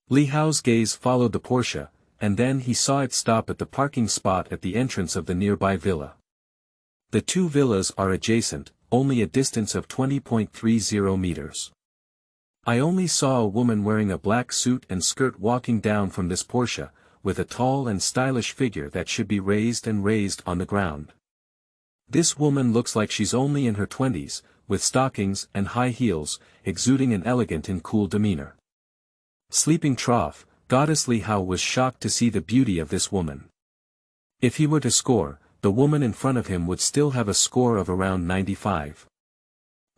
Li Hao's gaze followed the Porsche, and then he saw it stop at the parking spot at the entrance of the nearby villa. The 2 villas are adjacent, only a distance of 20.30 meters. I only saw a woman wearing a black suit and skirt walking down from this Porsche, with a tall and stylish figure that should be raised on the ground. This woman looks like she's only in her 20s, with stockings and high heels, exuding an elegant and cool demeanor. Sleeping trough, Goddess Li Hao was shocked to see the beauty of this woman. If he were to score, the woman in front of him would still have a score of around 95.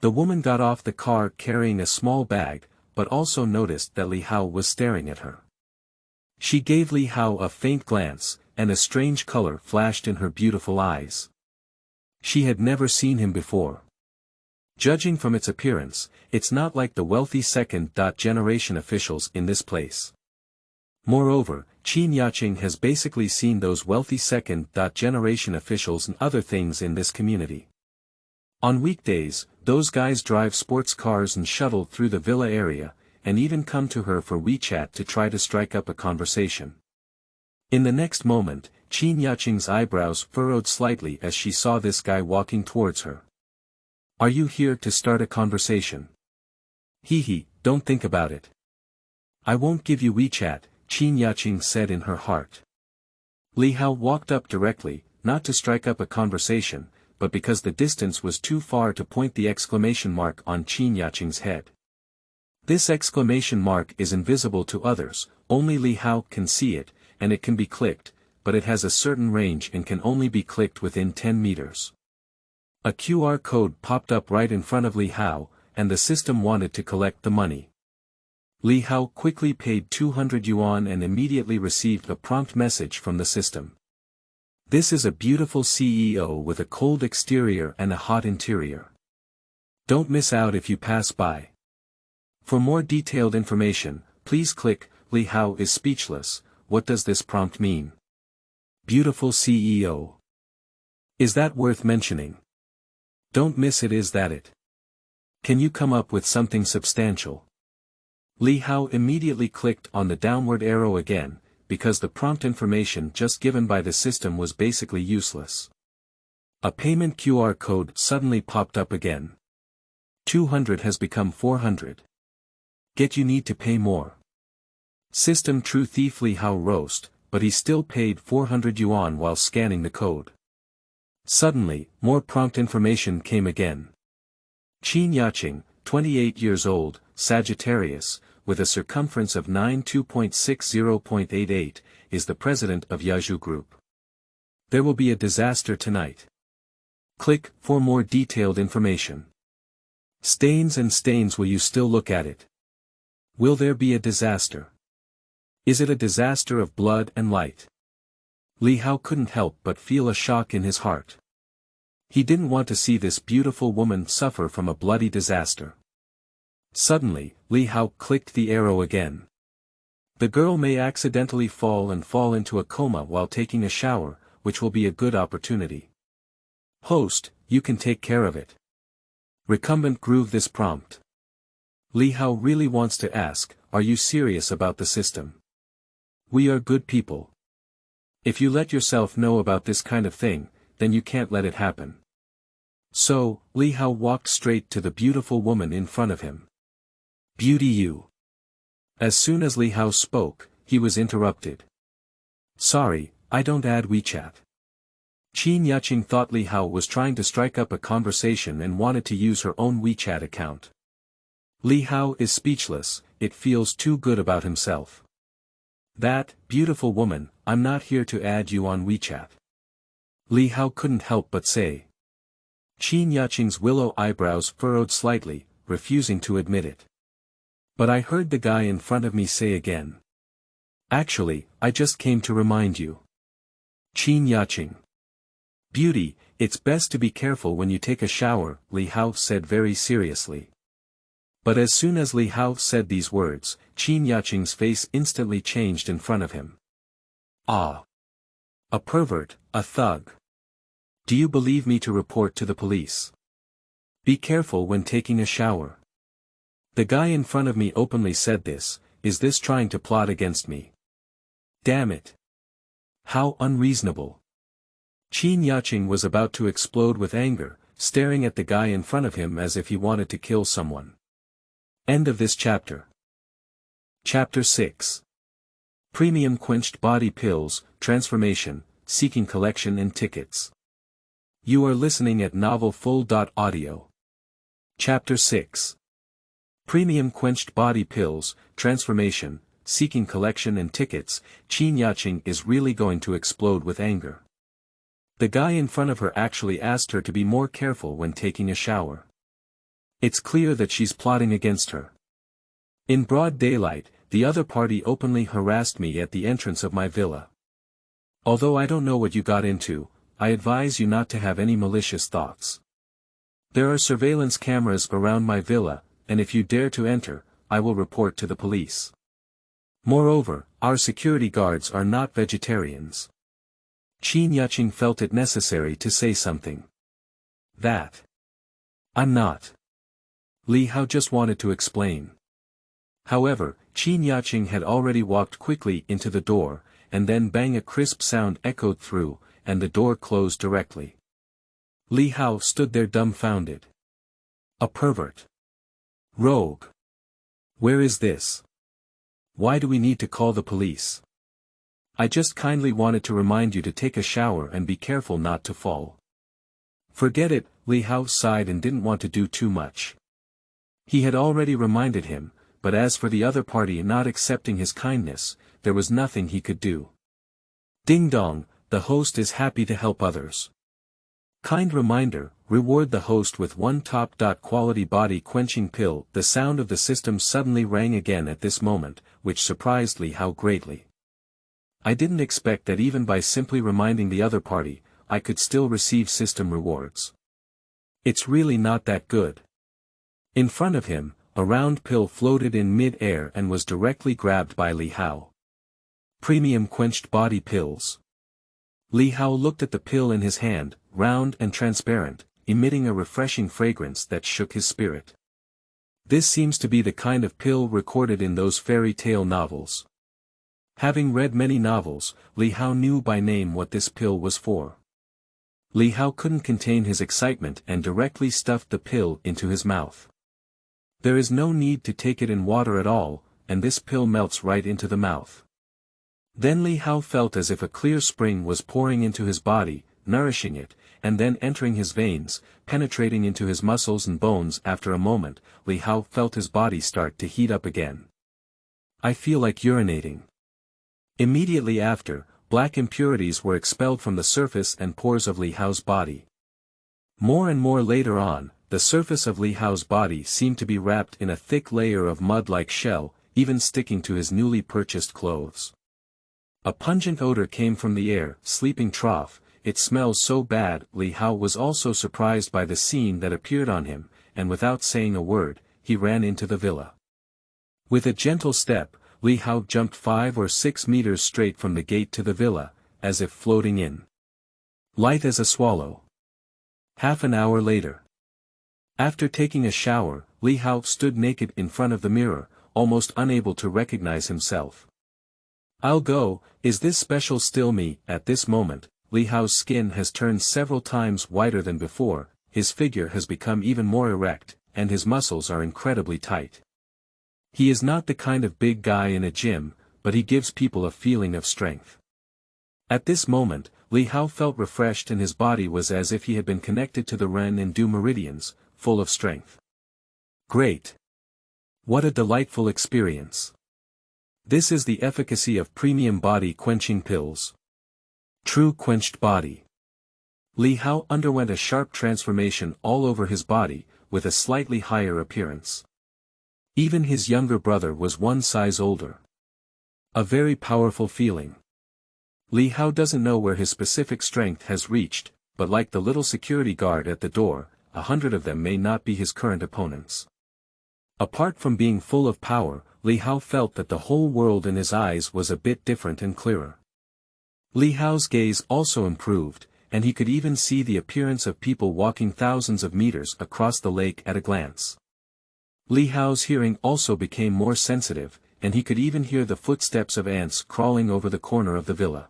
The woman got off the car carrying a small bag, but also noticed that Li Hao was staring at her. She gave Li Hao a faint glance, and a strange color flashed in her beautiful eyes. She had never seen him before. Judging from its appearance, it's not like the wealthy second-generation officials in this place. Moreover, Qin Yaqing has basically seen those wealthy second-generation officials and other things in this community. On weekdays, those guys drive sports cars and shuttle through the villa area, and even come to her for WeChat to try to strike up a conversation. In the next moment, Qin Yaqing's eyebrows furrowed slightly as she saw this guy walking towards her. "Are you here to start a conversation?" "Hee, don't think about it. I won't give you WeChat," Qin Yaqing said in her heart. Li Hao walked up directly, not to strike up a conversation, but because the distance was too far to point the exclamation mark on Qin Yaqing's head. This exclamation mark is invisible to others, only Li Hao can see it, and it can be clicked, but it has a certain range and can only be clicked within 10 meters. A QR code popped up right in front of Li Hao, and the system wanted to collect the money. Li Hao quickly paid 200 yuan and immediately received a prompt message from the system. "This is a beautiful CEO with a cold exterior and a hot interior. Don't miss out if you pass by. For more detailed information, please click." Li Hao is speechless. What does this prompt mean? Beautiful CEO. Is that worth mentioning? Don't miss it, is that it? Can you come up with something substantial? Li Hao immediately clicked on the downward arrow again, because the prompt information just given by the system was basically useless. A payment QR code suddenly popped up again. 200 has become 400. Get, you need to pay more. System true thief Li Hao roast, but he still paid 400 yuan while scanning the code. Suddenly, more prompt information came again. Qin Yaqing, 28 years old, Sagittarius, with a circumference of 92.60.88, is the president of Yihao Group. There will be a disaster tonight. Click for more detailed information. Stains and stains, will you still look at it? Will there be a disaster? Is it a disaster of blood and light? Li Hao couldn't help but feel a shock in his heart. He didn't want to see this beautiful woman suffer from a bloody disaster. Suddenly, Li Hao clicked the arrow again. The girl may accidentally fall into a coma while taking a shower, which will be a good opportunity. Host, you can take care of it. Recumbent groove this prompt. Li Hao really wants to ask, are you serious about the system? We are good people. If you let yourself know about this kind of thing, then you can't let it happen. So, Li Hao walked straight to the beautiful woman in front of him. Beauty, you. As soon as Li Hao spoke, he was interrupted. Sorry, I don't add WeChat. Qin Yaqing thought Li Hao was trying to strike up a conversation and wanted to use her own WeChat account. Li Hao is speechless, it feels too good about himself. That, beautiful woman, I'm not here to add you on WeChat. Li Hao couldn't help but say. Qin Yaqing's willow eyebrows furrowed slightly, refusing to admit it. But I heard the guy in front of me say again. Actually, I just came to remind you. Qin Yaqing. Beauty, it's best to be careful when you take a shower, Li Hao said very seriously. But as soon as Li Hao said these words, Qin Yaqing's face instantly changed in front of him. Ah! A pervert, a thug. Do you believe me to report to the police? Be careful when taking a shower. The guy in front of me openly said this, is this trying to plot against me? Damn it! How unreasonable! Qin Yaqing was about to explode with anger, staring at the guy in front of him as if he wanted to kill someone. End of this chapter. Chapter 6. Premium Quenched Body Pills, Transformation, Seeking Collection and Tickets. You are listening at novelfull.audio. Chapter 6. Premium Quenched Body Pills, Transformation, Seeking Collection and Tickets. Qin Yaqing is really going to explode with anger. The guy in front of her actually asked her to be more careful when taking a shower. It's clear that she's plotting against her. In broad daylight, the other party openly harassed me at the entrance of my villa. Although I don't know what you got into, I advise you not to have any malicious thoughts. There are surveillance cameras around my villa, and if you dare to enter, I will report to the police. Moreover, our security guards are not vegetarians. Qin Yaqing felt it necessary to say something. That. I'm not. Li Hao just wanted to explain. However, Qin Yaqing had already walked quickly into the door, and then bang, a crisp sound echoed through, and the door closed directly. Li Hao stood there dumbfounded. A pervert. Rogue. Where is this? Why do we need to call the police? I just kindly wanted to remind you to take a shower and be careful not to fall. Forget it, Li Hao sighed and didn't want to do too much. He had already reminded him, but as for the other party not accepting his kindness, there was nothing he could do. Ding dong, the host is happy to help others. Kind reminder, reward the host with one top. Quality body quenching pill. The sound of the system suddenly rang again at this moment, which surprised Li Hao greatly. I didn't expect that even by simply reminding the other party, I could still receive system rewards. It's really not that good. In front of him, a round pill floated in mid-air and was directly grabbed by Li Hao. Premium quenched body pills. Li Hao looked at the pill in his hand, round and transparent, emitting a refreshing fragrance that shook his spirit. This seems to be the kind of pill recorded in those fairy tale novels. Having read many novels, Li Hao knew by name what this pill was for. Li Hao couldn't contain his excitement and directly stuffed the pill into his mouth. There is no need to take it in water at all, and this pill melts right into the mouth. Then Li Hao felt as if a clear spring was pouring into his body, nourishing it, and then entering his veins, penetrating into his muscles and bones. After a moment, Li Hao felt his body start to heat up again. I feel like urinating. Immediately after, black impurities were expelled from the surface and pores of Li Hao's body. More and more later on, the surface of Li Hao's body seemed to be wrapped in a thick layer of mud-like shell, even sticking to his newly purchased clothes. A pungent odor came from the air, sleeping trough. It smells so bad. Li Hao was also surprised by the scene that appeared on him, and without saying a word, he ran into the villa. With a gentle step, Li Hao jumped 5 or 6 meters straight from the gate to the villa, as if floating in. Light as a swallow. Half an hour later. After taking a shower, Li Hao stood naked in front of the mirror, almost unable to recognize himself. I'll go, is this special still me? At this moment, Li Hao's skin has turned several times whiter than before, his figure has become even more erect, and his muscles are incredibly tight. He is not the kind of big guy in a gym, but he gives people a feeling of strength. At this moment, Li Hao felt refreshed and his body was as if he had been connected to the Ren and Du meridians, full of strength. Great! What a delightful experience! This is the efficacy of premium body quenching pills. True quenched body. Li Hao underwent a sharp transformation all over his body, with a slightly higher appearance. Even his younger brother was one size older. A very powerful feeling. Li Hao doesn't know where his specific strength has reached, but like the little security guard at the door, 100 of them may not be his current opponents. Apart from being full of power, Li Hao felt that the whole world in his eyes was a bit different and clearer. Li Hao's gaze also improved, and he could even see the appearance of people walking thousands of meters across the lake at a glance. Li Hao's hearing also became more sensitive, and he could even hear the footsteps of ants crawling over the corner of the villa.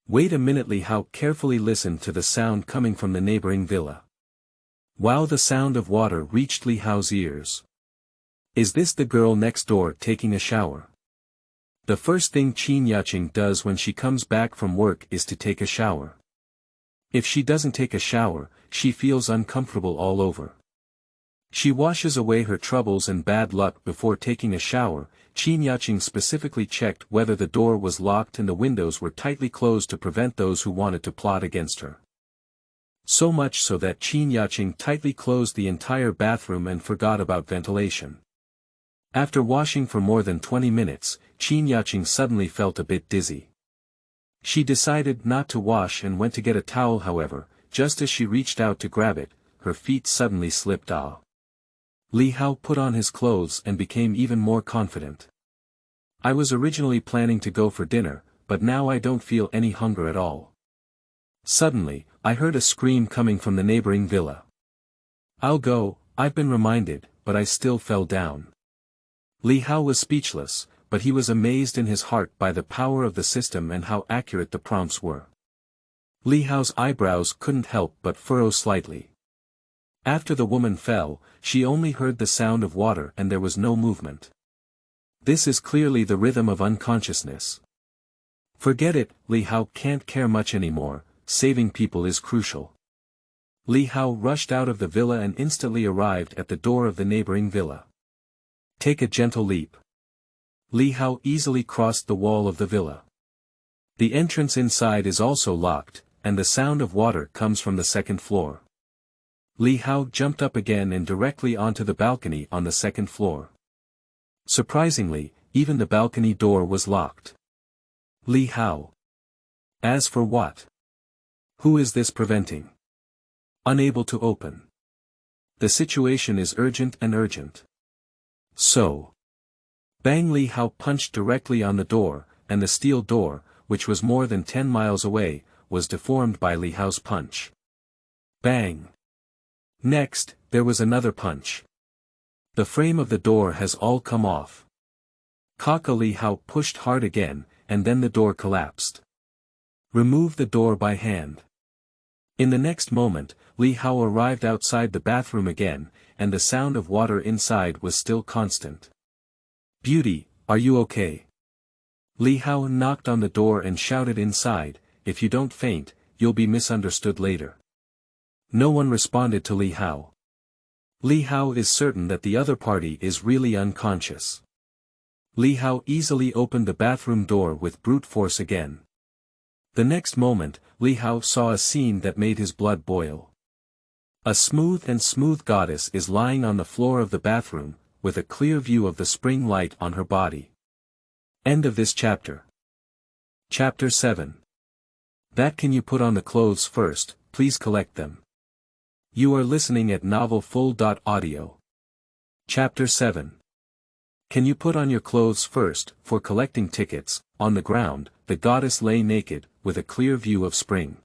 Wait a minute. Li Hao carefully listened to the sound coming from the neighboring villa. Wow, the sound of water reached Li Hao's ears. Is this the girl next door taking a shower? The first thing Qin Yaqing does when she comes back from work is to take a shower. If she doesn't take a shower, she feels uncomfortable all over. She washes away her troubles and bad luck before taking a shower. Qin Yaqing specifically checked whether the door was locked and the windows were tightly closed to prevent those who wanted to plot against her. So much so that Qin Yaqing tightly closed the entire bathroom and forgot about ventilation. After washing for more than 20 minutes, Qin Yaqing suddenly felt a bit dizzy. She decided not to wash and went to get a towel. However, just as she reached out to grab it, her feet suddenly slipped. Li Hao put on his clothes and became even more confident. I was originally planning to go for dinner, but now I don't feel any hunger at all. Suddenly, I heard a scream coming from the neighboring villa. I'll go, I've been reminded, but I still fell down. Li Hao was speechless, but he was amazed in his heart by the power of the system and how accurate the prompts were. Li Hao's eyebrows couldn't help but furrow slightly. After the woman fell, she only heard the sound of water and there was no movement. This is clearly the rhythm of unconsciousness. Forget it, Li Hao can't care much anymore, saving people is crucial. Li Hao rushed out of the villa and instantly arrived at the door of the neighboring villa. Take a gentle leap. Li Hao easily crossed the wall of the villa. The entrance inside is also locked, and the sound of water comes from the second floor. Li Hao jumped up again and directly onto the balcony on the second floor. Surprisingly, even the balcony door was locked. Li Hao. As for what? Who is this preventing? Unable to open. The situation is urgent and urgent. So. Bang! Li Hao punched directly on the door, and the steel door, which was more than 10 miles away, was deformed by Li Hao's punch. Bang! Next, there was another punch. The frame of the door has all come off. Li Hao pushed hard again, and then the door collapsed. Remove the door by hand. In the next moment, Li Hao arrived outside the bathroom again, and the sound of water inside was still constant. Beauty, are you okay? Li Hao knocked on the door and shouted inside, if you don't faint, you'll be misunderstood later. No one responded to Li Hao. Li Hao is certain that the other party is really unconscious. Li Hao easily opened the bathroom door with brute force again. The next moment, Li Hao saw a scene that made his blood boil. A smooth goddess is lying on the floor of the bathroom, with a clear view of the spring light on her body. End of this chapter. Chapter 7. That can you put on the clothes first, please collect them. You are listening at novelfull.audio. Chapter 7. Can you put on your clothes first, for collecting tickets? On the ground, the goddess lay naked, with a clear view of spring.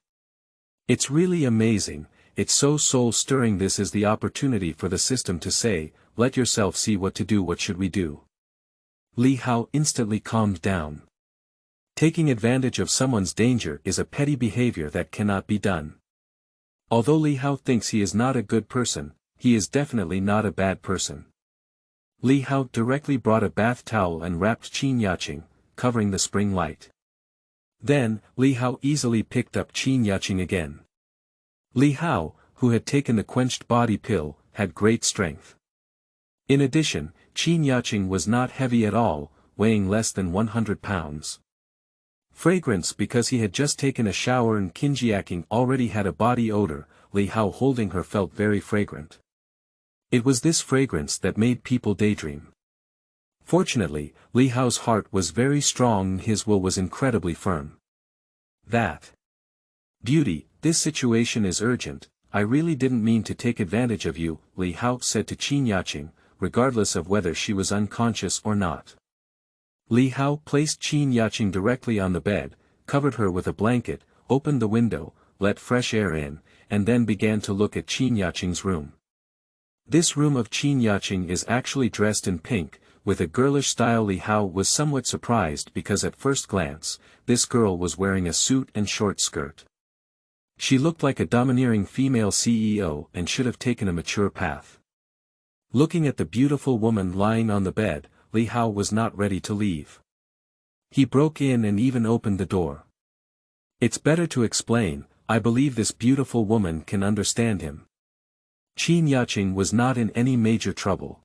It's really amazing, it's so soul-stirring. This is the opportunity for the system to say, let yourself see what to do. What should we do? Li Hao instantly calmed down. Taking advantage of someone's danger is a petty behavior that cannot be done. Although Li Hao thinks he is not a good person, he is definitely not a bad person. Li Hao directly brought a bath towel and wrapped Qin Yaqing, covering the spring light. Then, Li Hao easily picked up Qin Yaqing again. Li Hao, who had taken the quenched body pill, had great strength. In addition, Qin Yaqing was not heavy at all, weighing less than 100 pounds. Fragrance because he had just taken a shower and Qin Yaqing already had a body odor. Li Hao holding her felt very fragrant. It was this fragrance that made people daydream. Fortunately, Li Hao's heart was very strong and his will was incredibly firm. That. Beauty, this situation is urgent, I really didn't mean to take advantage of you, Li Hao said to Qin Yaqing, regardless of whether she was unconscious or not. Li Hao placed Qin Yaqing directly on the bed, covered her with a blanket, opened the window, let fresh air in, and then began to look at Qin Yaqing's room. This room of Qin Yaqing is actually dressed in pink, with a girlish style. Li Hao was somewhat surprised because at first glance, this girl was wearing a suit and short skirt. She looked like a domineering female CEO and should have taken a mature path. Looking at the beautiful woman lying on the bed, Li Hao was not ready to leave. He broke in and even opened the door. It's better to explain, I believe this beautiful woman can understand him. Qin Yaqing was not in any major trouble.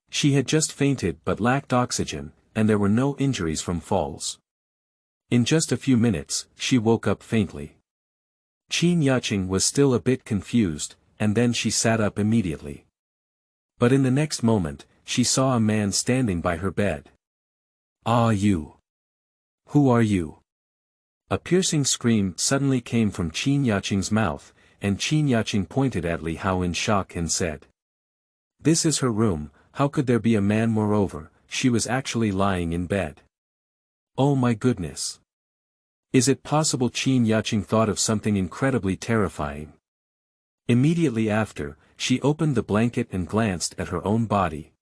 She had just fainted but lacked oxygen, and there were no injuries from falls. In just a few minutes, she woke up faintly. Qin Yaqing was still a bit confused, and then she sat up immediately. But in the next moment, she saw a man standing by her bed. Ah, you! Who are you? A piercing scream suddenly came from Qin Yaqing's mouth, and Qin Yaqing pointed at Li Hao in shock and said. "This is her room, how could there be a man? Moreover, she was actually lying in bed. Oh my goodness. Is it possible?" Qin Yaqing thought of something incredibly terrifying. Immediately after, she opened the blanket and glanced at her own body.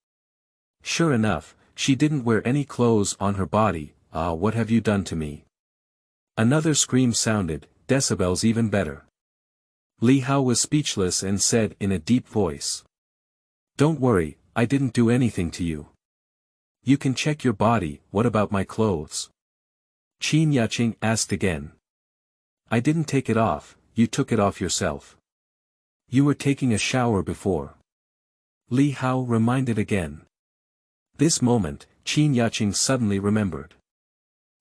Sure enough, she didn't wear any clothes on her body. "Ah, what have you done to me?" Another scream sounded, decibels even better. Li Hao was speechless and said in a deep voice. "Don't worry, I didn't do anything to you. You can check your body. What about my clothes?" Qin Yaqing asked again. "I didn't take it off, you took it off yourself. You were taking a shower before." Li Hao reminded again. This moment, Qin Yaqing suddenly remembered.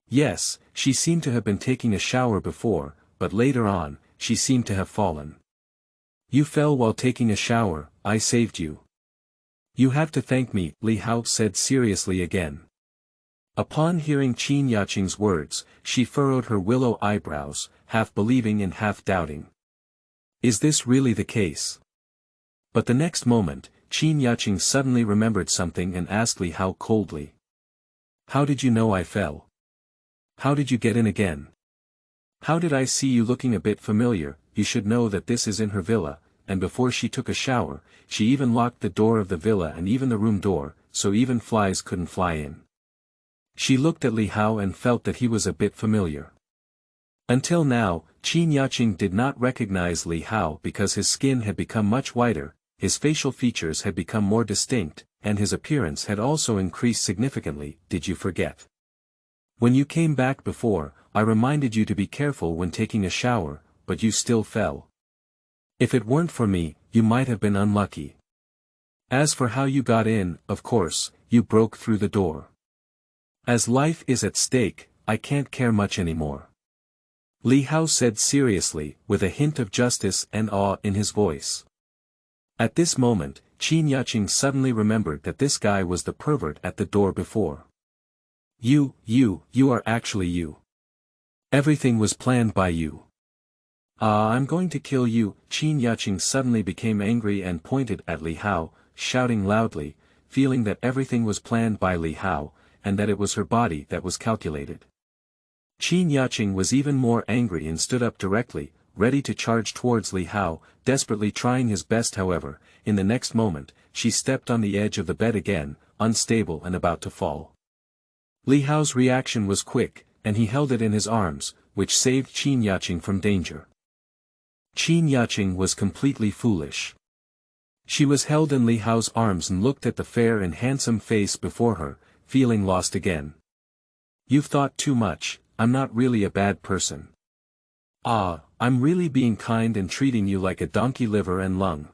Yes, she seemed to have been taking a shower before, but later on, she seemed to have fallen. "You fell while taking a shower, I saved you. You have to thank me," Li Hao said seriously again. Upon hearing Qin Yaqing's words, she furrowed her willow eyebrows, half believing and half doubting. Is this really the case? But the next moment, Qin Yaqing suddenly remembered something and asked Li Hao coldly. "How did you know I fell? How did you get in again? How did I see you looking a bit familiar?" You should know that this is in her villa, and before she took a shower, she even locked the door of the villa and even the room door, so even flies couldn't fly in. She looked at Li Hao and felt that he was a bit familiar. Until now, Qin Yaqing did not recognize Li Hao because his skin had become much whiter, his facial features had become more distinct, and his appearance had also increased significantly. "Did you forget? When you came back before, I reminded you to be careful when taking a shower, but you still fell. If it weren't for me, you might have been unlucky. As for how you got in, of course, you broke through the door. As life is at stake, I can't care much anymore." Li Hao said seriously, with a hint of justice and awe in his voice. At this moment, Qin Yaqing suddenly remembered that this guy was the pervert at the door before. You are actually you. Everything was planned by you. I'm going to kill you." Qin Yaqing suddenly became angry and pointed at Li Hao, shouting loudly, feeling that everything was planned by Li Hao, and that it was her body that was calculated. Qin Yaqing was even more angry and stood up directly, ready to charge towards Li Hao, desperately trying his best. However, in the next moment, she stepped on the edge of the bed again, unstable and about to fall. Li Hao's reaction was quick, and he held it in his arms, which saved Qin Yaqing from danger. Qin Yaqing was completely foolish. She was held in Li Hao's arms and looked at the fair and handsome face before her, feeling lost again. "You've thought too much, I'm not really a bad person. I'm really being kind and treating you like a donkey liver and lung.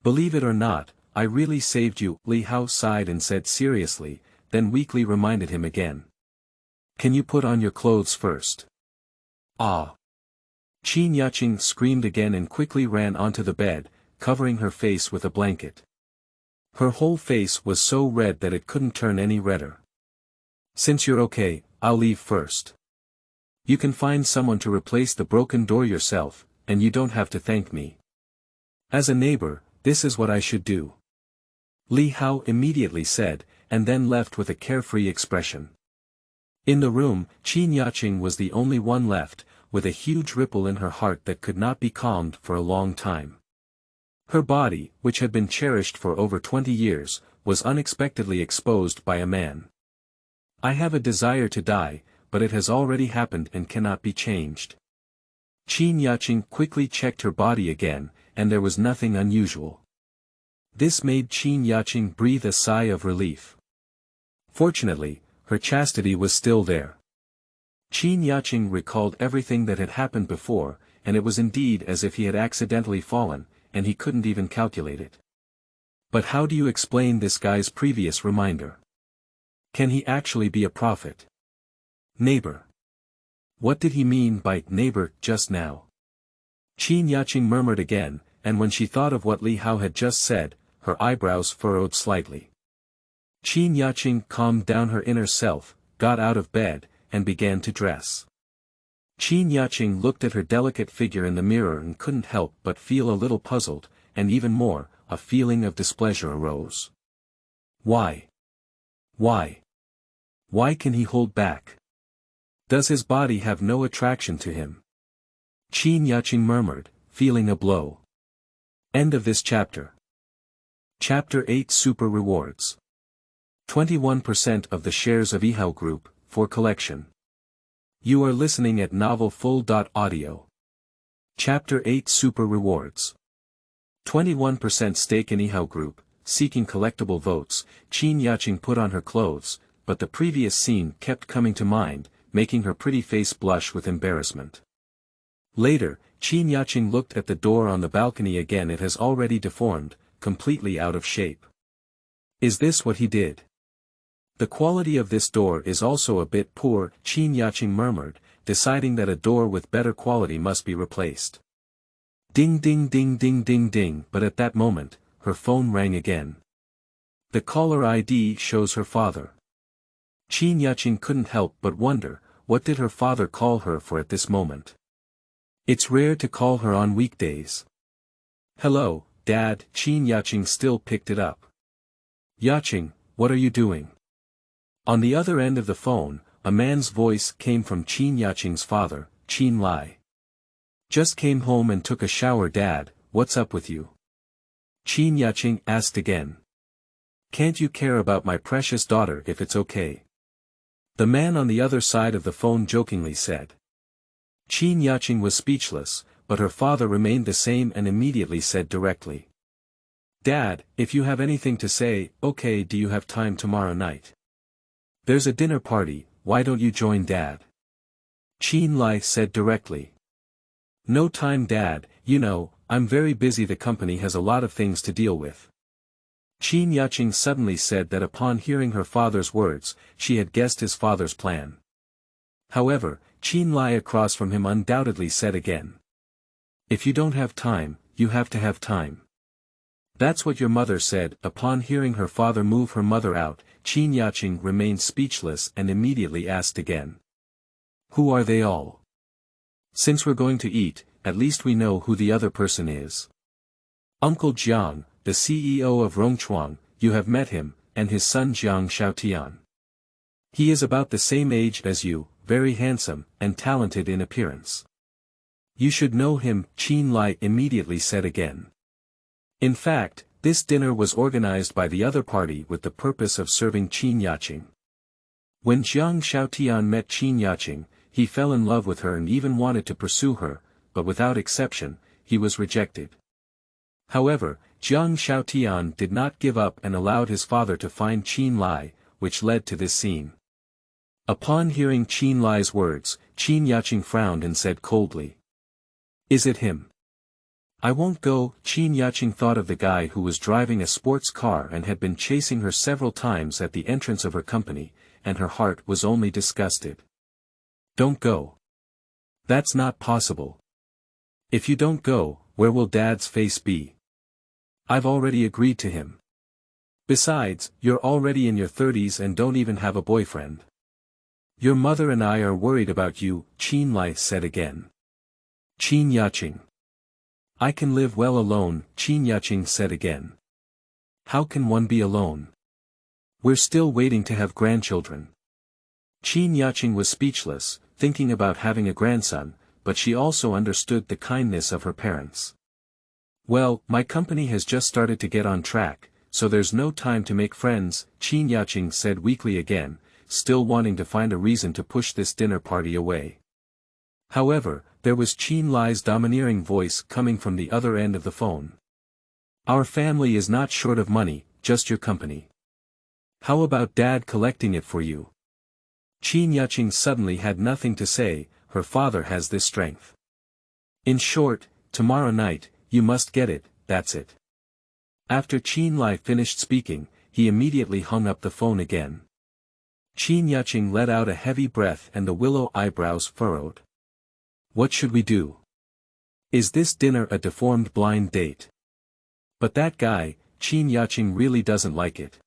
Believe it or not, I really saved you." Li Hao sighed and said seriously, then weakly reminded him again. "Can you put on your clothes first?" "Ah!" Qin Yaqing screamed again and quickly ran onto the bed, covering her face with a blanket. Her whole face was so red that it couldn't turn any redder. "Since you're okay, I'll leave first. You can find someone to replace the broken door yourself, and you don't have to thank me. As a neighbor, this is what I should do." Li Hao immediately said, and then left with a carefree expression. In the room, Qin Yaqing was the only one left, with a huge ripple in her heart that could not be calmed for a long time. Her body, which had been cherished for over 20 years, was unexpectedly exposed by a man. "I have a desire to die, but it has already happened and cannot be changed." Qin Yaqing quickly checked her body again, and there was nothing unusual. This made Qin Yaqing breathe a sigh of relief. Fortunately, her chastity was still there. Qin Yaqing recalled everything that had happened before, and it was indeed as if he had accidentally fallen, and he couldn't even calculate it. But how do you explain this guy's previous reminder? Can he actually be a prophet? Neighbor. What did he mean by neighbor just now? Qin Yaqing murmured again, and when she thought of what Li Hao had just said, her eyebrows furrowed slightly. Qin Yaqing calmed down her inner self, got out of bed, and began to dress. Qin Yaqing looked at her delicate figure in the mirror and couldn't help but feel a little puzzled, and even more, a feeling of displeasure arose. Why? Why? Why can he hold back? Does his body have no attraction to him? Qin Yaqing murmured, feeling a blow. End of this chapter. Chapter 8 Super Rewards. 21% of the shares of Yihao Group, for collection. You are listening at novelfull.audio. Chapter 8 Super Rewards. 21% stake in Yihao Group, seeking collectible votes. Qin Yaqing put on her clothes, but the previous scene kept coming to mind, making her pretty face blush with embarrassment. Later, Qin Yaqing looked at the door on the balcony again. It has already deformed, completely out of shape. Is this what he did? The quality of this door is also a bit poor, Qin Yaqing murmured, deciding that a door with better quality must be replaced. Ding ding ding ding ding ding, but at that moment, her phone rang again. The caller ID shows her father. Qin Yaqing couldn't help but wonder, what did her father call her for at this moment? It's rare to call her on weekdays. Hello, Dad. Qin Yaqing still picked it up. Yaqing, what are you doing? On the other end of the phone, a man's voice came from Qin Yaqing's father, Qin Lai. Just came home and took a shower, Dad. What's up with you? Qin Yaqing asked again. Can't you care about my precious daughter if it's okay? The man on the other side of the phone jokingly said. Qin Yaqing was speechless, but her father remained the same and immediately said directly. Dad, if you have anything to say, okay. Do you have time tomorrow night? There's a dinner party, why don't you join Dad? Qin Lai said directly. No time, Dad, you know, I'm very busy. The company has a lot of things to deal with. Qin Yaqing suddenly said that upon hearing her father's words, she had guessed his father's plan. However, Qin Lai across from him undoubtedly said again. If you don't have time, you have to have time. That's what your mother said. Upon hearing her father move her mother out, Qin Yaqing remained speechless and immediately asked again. Who are they all? Since we're going to eat, at least we know who the other person is. Uncle Jiang, the CEO of Rongchuang, you have met him, and his son Jiang Xiaotian. He is about the same age as you, very handsome, and talented in appearance. You should know him, Qin Lai immediately said again. In fact, this dinner was organized by the other party with the purpose of serving Qin Yaqing. When Jiang Xiaotian met Qin Yaqing, he fell in love with her and even wanted to pursue her, but without exception, he was rejected. However, Jiang Xiaotian did not give up and allowed his father to find Qin Lai, which led to this scene. Upon hearing Qin Lai's words, Qin Yaqing frowned and said coldly. Is it him? I won't go. Qin Yaqing thought of the guy who was driving a sports car and had been chasing her several times at the entrance of her company, and her heart was only disgusted. Don't go. That's not possible. If you don't go, where will Dad's face be? I've already agreed to him. Besides, you're already in your 30s and don't even have a boyfriend. Your mother and I are worried about you, Qin Lai said again. Qin Yaqing. I can live well alone, Qin Yaqing said again. How can one be alone? We're still waiting to have grandchildren. Qin Yaqing was speechless, thinking about having a grandson, but she also understood the kindness of her parents. Well, my company has just started to get on track, so there's no time to make friends, Qin Yaqing said weakly again, still wanting to find a reason to push this dinner party away. However, there was Qin Lai's domineering voice coming from the other end of the phone. Our family is not short of money, just your company. How about Dad collecting it for you? Qin Yaqing suddenly had nothing to say. Her father has this strength. In short, tomorrow night, you must get it, that's it. After Qin Lai finished speaking, he immediately hung up the phone again. Qin Yaqing let out a heavy breath and the willow eyebrows furrowed. What should we do? Is this dinner a deformed blind date? But that guy, Qin Yaqing really doesn't like it.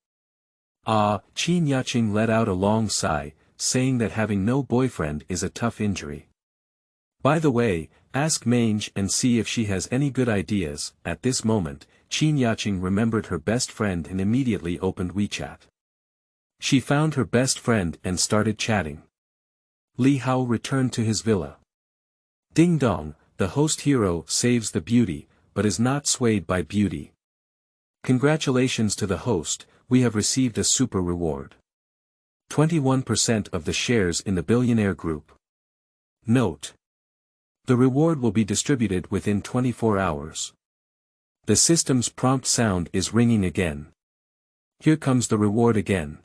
Qin Yaqing let out a long sigh, saying that having no boyfriend is a tough injury. By the way, ask Mange and see if she has any good ideas. At this moment, Qin Yaqing remembered her best friend and immediately opened WeChat. She found her best friend and started chatting. Li Hao returned to his villa. Ding dong, the host hero saves the beauty, but is not swayed by beauty. Congratulations to the host, we have received a super reward. 21% of the shares in the billionaire group. Note: the reward will be distributed within 24 hours. The system's prompt sound is ringing again. Here comes the reward again.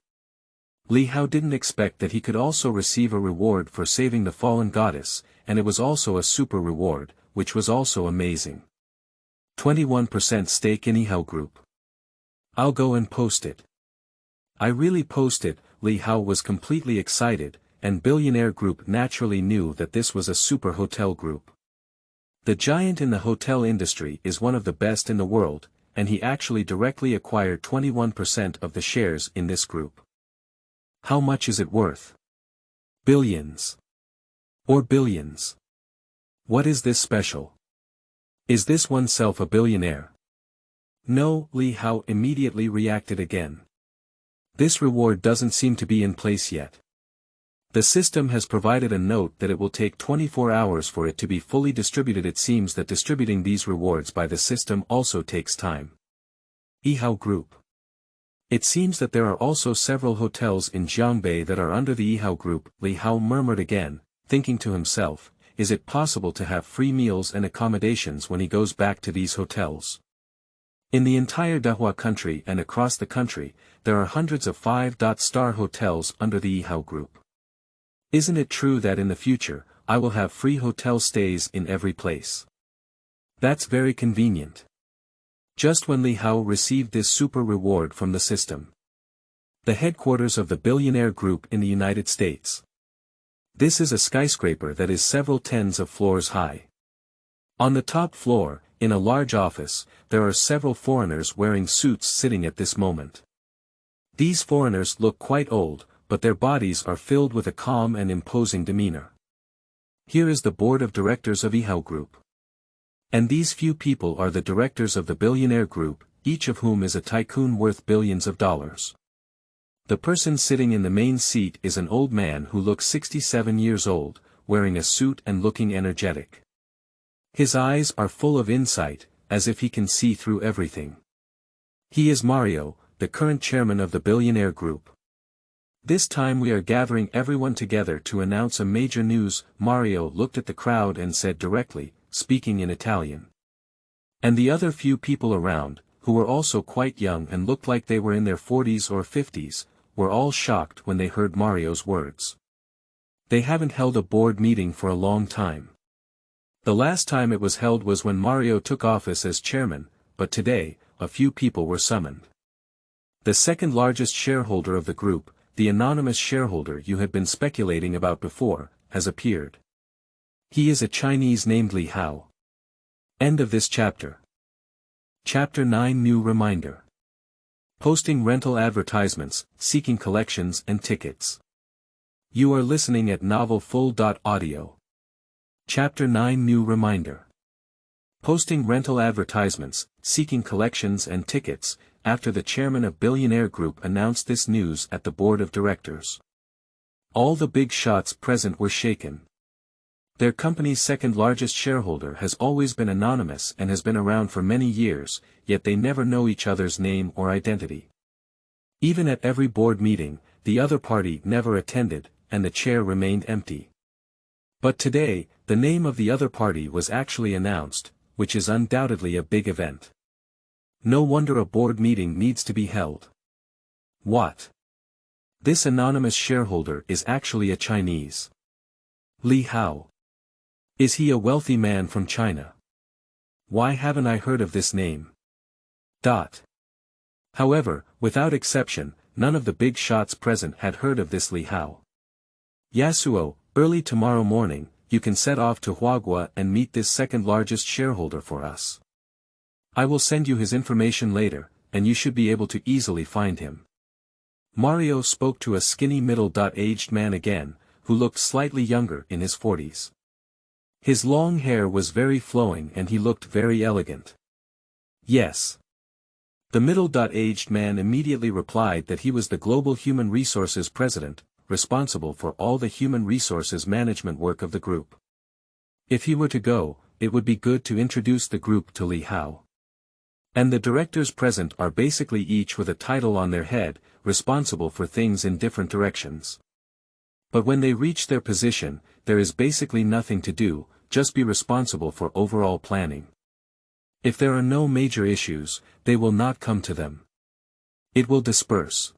Li Hao didn't expect that he could also receive a reward for saving the fallen goddess, and it was also a super reward, which was also amazing. 21% stake in Yihao Group. I'll go and post it. I really post it. Li Hao was completely excited, and Billionaire Group naturally knew that this was a super hotel group. The giant in the hotel industry is one of the best in the world, and he actually directly acquired 21% of the shares in this group. How much is it worth? Billions. Or billions. What is this special? Is this oneself a billionaire? No, Li Hao immediately reacted again. This reward doesn't seem to be in place yet. The system has provided a note that it will take 24 hours for it to be fully distributed. It seems that distributing these rewards by the system also takes time. Yihao Group. It seems that there are also several hotels in Jiangbei that are under the Yihao Group. Li Hao murmured again, thinking to himself, is it possible to have free meals and accommodations when he goes back to these hotels? In the entire Dahua country and across the country, there are hundreds of 5-star hotels under the Yihao Group. Isn't it true that in the future, I will have free hotel stays in every place? That's very convenient. Just when Li Hao received this super reward from the system. The headquarters of the Billionaire Group in the United States. This is a skyscraper that is several tens of floors high. On the top floor, in a large office, there are several foreigners wearing suits sitting at this moment. These foreigners look quite old, but their bodies are filled with a calm and imposing demeanor. Here is the board of directors of Yihao Group. And these few people are the directors of the Billionaire Group, each of whom is a tycoon worth billions of dollars. The person sitting in the main seat is an old man who looks 67 years old, wearing a suit and looking energetic. His eyes are full of insight, as if he can see through everything. He is Mario, the current chairman of the Billionaire Group. This time we are gathering everyone together to announce a major news. Mario looked at the crowd and said directly, speaking in Italian. And the other few people around, who were also quite young and looked like they were in their 40s or 50s, were all shocked when they heard Mario's words. They haven't held a board meeting for a long time. The last time it was held was when Mario took office as chairman, but today, a few people were summoned. The second largest shareholder of the group, the anonymous shareholder you had been speculating about before, has appeared. He is a Chinese named Li Hao. End of this chapter. Chapter 9 New Reminder. Posting rental advertisements, seeking collections and tickets. You are listening at novelfull.audio. Chapter 9 New Reminder. Posting rental advertisements, seeking collections and tickets. After the chairman of Billionaire Group announced this news at the board of directors, all the big shots present were shaken. Their company's second largest shareholder has always been anonymous and has been around for many years, yet they never know each other's name or identity. Even at every board meeting, the other party never attended, and the chair remained empty. But today, the name of the other party was actually announced, which is undoubtedly a big event. No wonder a board meeting needs to be held. What? This anonymous shareholder is actually a Chinese. Li Hao. Is he a wealthy man from China? Why haven't I heard of this name? However, without exception, none of the big shots present had heard of this Li Hao. Yasuo, early tomorrow morning, you can set off to Huagua and meet this second largest shareholder for us. I will send you his information later, and you should be able to easily find him. Mario spoke to a skinny middle-aged man again, who looked slightly younger in his 40s. His long hair was very flowing and he looked very elegant. Yes. The middle-aged man immediately replied that he was the Global Human Resources President, responsible for all the human resources management work of the group. If he were to go, it would be good to introduce the group to Yihao. And the directors present are basically each with a title on their head, responsible for things in different directions. But when they reach their position, there is basically nothing to do, just be responsible for overall planning. If there are no major issues, they will not come to them. It will disperse.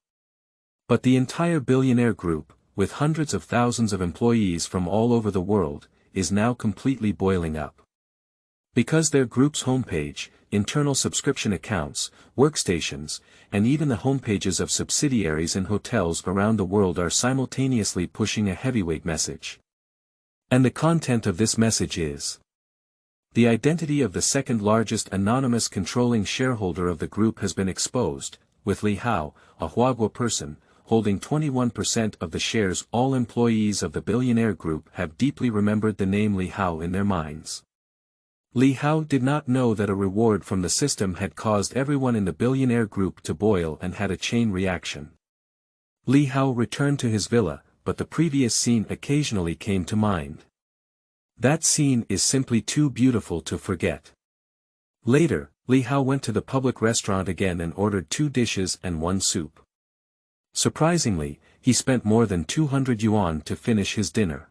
But the entire billionaire group, with hundreds of thousands of employees from all over the world, is now completely boiling up. Because their group's homepage, internal subscription accounts, workstations, and even the homepages of subsidiaries and hotels around the world are simultaneously pushing a heavyweight message. And the content of this message is: the identity of the second largest anonymous controlling shareholder of the group has been exposed, with Yihao, a Huagua person, holding 21% of the shares. All employees of the billionaire group have deeply remembered the name Yihao in their minds. Yihao did not know that a reward from the system had caused everyone in the billionaire group to boil and had a chain reaction. Yihao returned to his villa, but the previous scene occasionally came to mind. That scene is simply too beautiful to forget. Later, Yihao went to the public restaurant again and ordered 2 dishes and 1 soup. Surprisingly, he spent more than 200 yuan to finish his dinner.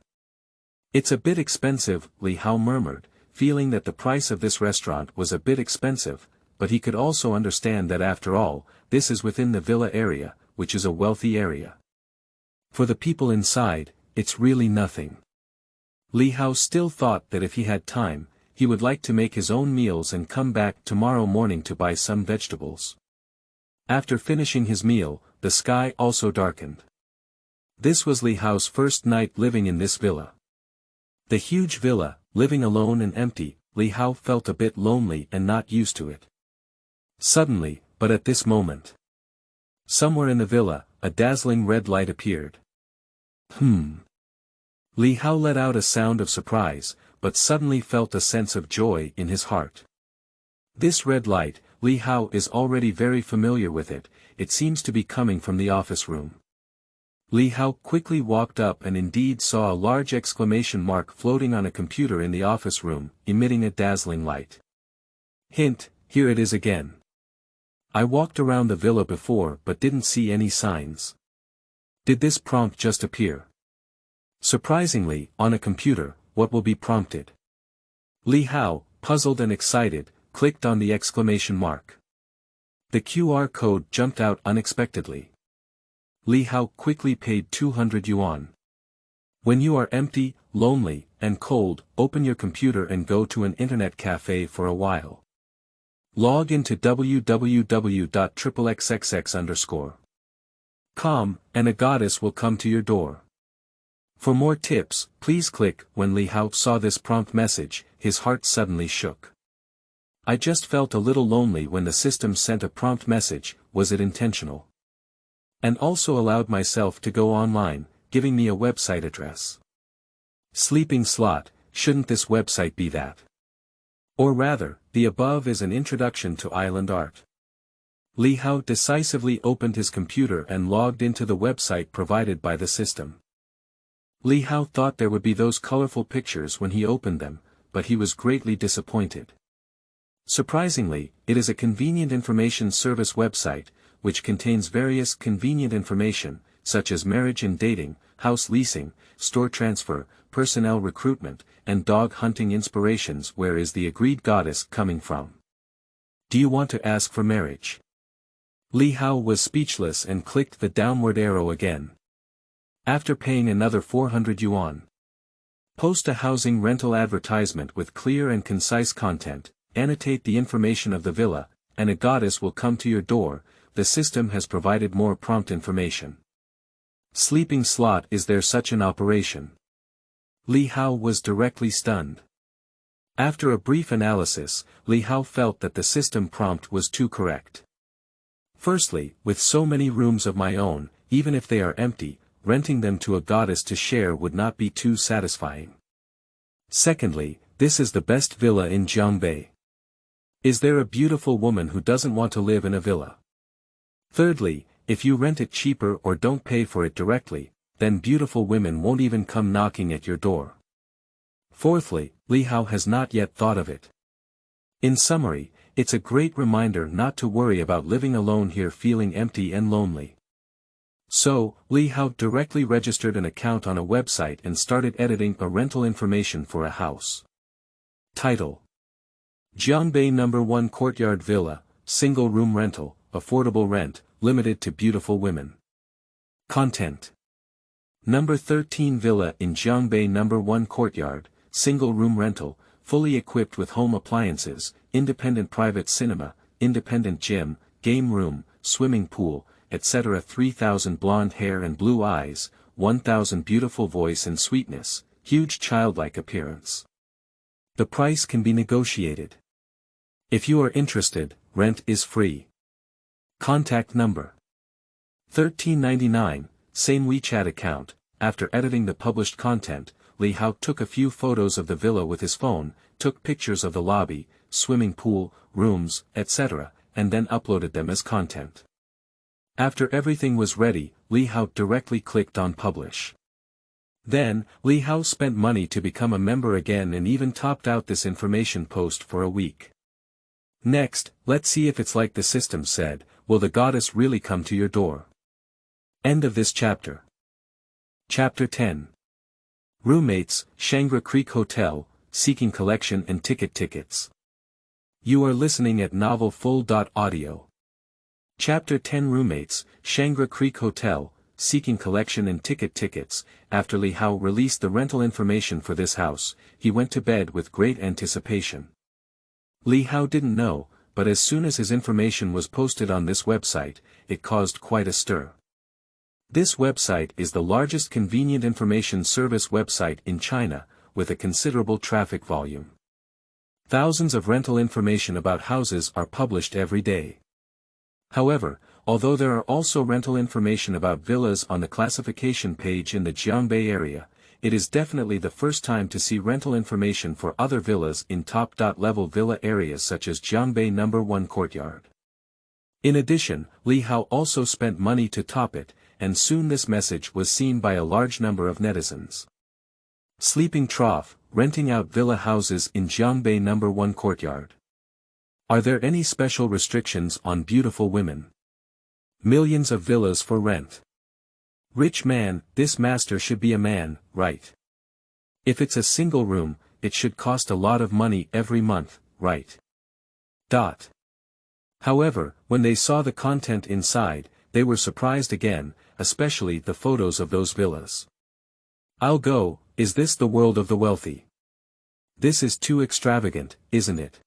It's a bit expensive, Yihao murmured, feeling that the price of this restaurant was a bit expensive, but he could also understand that after all, this is within the villa area, which is a wealthy area. For the people inside, it's really nothing. Yihao still thought that if he had time, he would like to make his own meals and come back tomorrow morning to buy some vegetables. After finishing his meal, the sky also darkened. This was Yihao's first night living in this villa. The huge villa, living alone and empty, Yihao felt a bit lonely and not used to it. Suddenly, but at this moment, somewhere in the villa, a dazzling red light appeared. Yihao let out a sound of surprise, but suddenly felt a sense of joy in his heart. This red light, Yihao is already very familiar with it, it seems to be coming from the office room. Yihao quickly walked up and indeed saw a large exclamation mark floating on a computer in the office room, emitting a dazzling light. Hint, here it is again. I walked around the villa before but didn't see any signs. Did this prompt just appear? Surprisingly, on a computer, what will be prompted? Yihao, puzzled and excited, clicked on the exclamation mark. The QR code jumped out unexpectedly. Yihao quickly paid 200 yuan. When you are empty, lonely, and cold, open your computer and go to an internet cafe for a while. Log into www.xxx_com, and a goddess will come to your door. For more tips, please click. When Yihao saw this prompt message, his heart suddenly shook. I just felt a little lonely when the system sent a prompt message. Was it intentional? And also allowed myself to go online, giving me a website address. Sleeping slot, shouldn't this website be that? Or rather, the above is an introduction to island art. Yihao decisively opened his computer and logged into the website provided by the system. Yihao thought there would be those colorful pictures when he opened them, but he was greatly disappointed. Surprisingly, it is a convenient information service website, which contains various convenient information, such as marriage and dating, house leasing, store transfer, personnel recruitment, and dog hunting inspirations. Where is the agreed goddess coming from? Do you want to ask for marriage? Yihao was speechless and clicked the downward arrow again. After paying another 400 yuan. Post a housing rental advertisement with clear and concise content, annotate the information of the villa, and a goddess will come to your door. The system has provided more prompt information. Sleeping slot, is there such an operation? Yihao was directly stunned. After a brief analysis, Yihao felt that the system prompt was too correct. Firstly, with so many rooms of my own, even if they are empty, renting them to a goddess to share would not be too satisfying. Secondly, this is the best villa in Jiangbei. Is there a beautiful woman who doesn't want to live in a villa? Thirdly, if you rent it cheaper or don't pay for it directly, then beautiful women won't even come knocking at your door. Fourthly, Yihao has not yet thought of it. In summary, it's a great reminder not to worry about living alone here feeling empty and lonely. So, Yihao directly registered an account on a website and started editing a rental information for a house. Title: Jiangbei No.1 Courtyard Villa, Single Room Rental, Affordable Rent, Limited to Beautiful Women. Content: Number 13 Villa in Jiangbei No.1 Courtyard, Single Room Rental, fully equipped with home appliances, independent private cinema, independent gym, game room, swimming pool, etc. 3,000 blonde hair and blue eyes, 1,000 beautiful voice and sweetness, huge childlike appearance. The price can be negotiated. If you are interested, rent is free. Contact number: 1399, same WeChat account. After editing the published content, Yihao took a few photos of the villa with his phone, took pictures of the lobby, swimming pool, rooms, etc., and then uploaded them as content. After everything was ready, Yihao directly clicked on Publish. Then, Yihao spent money to become a member again and even topped out this information post for a week. Next, let's see if it's like the system said, will the goddess really come to your door? End of this chapter. Chapter 10. Roommates, Shangra Creek Hotel, seeking collection and tickets. You are listening at novelfull.audio. Chapter 10 Roommates, Shangra Creek Hotel, seeking collection and tickets. After Yihao released the rental information for this house, he went to bed with great anticipation. Yihao didn't know, but as soon as his information was posted on this website, it caused quite a stir. This website is the largest convenient information service website in China, with a considerable traffic volume. Thousands of rental information about houses are published every day. However, although there are also rental information about villas on the classification page in the Jiangbei area, it is definitely the first time to see rental information for other villas in top-level villa areas such as Jiangbei No.1 Courtyard. In addition, Yihao also spent money to top it, and soon this message was seen by a large number of netizens. Sleeping trough, renting out villa houses in Jiangbei No.1 Courtyard. Are there any special restrictions on beautiful women? Millions of villas for rent. Rich man, this master should be a man, right? If it's a single room, it should cost a lot of money every month, right? However, when they saw the content inside, they were surprised again, especially the photos of those villas. I'll go, is this the world of the wealthy? This is too extravagant, isn't it?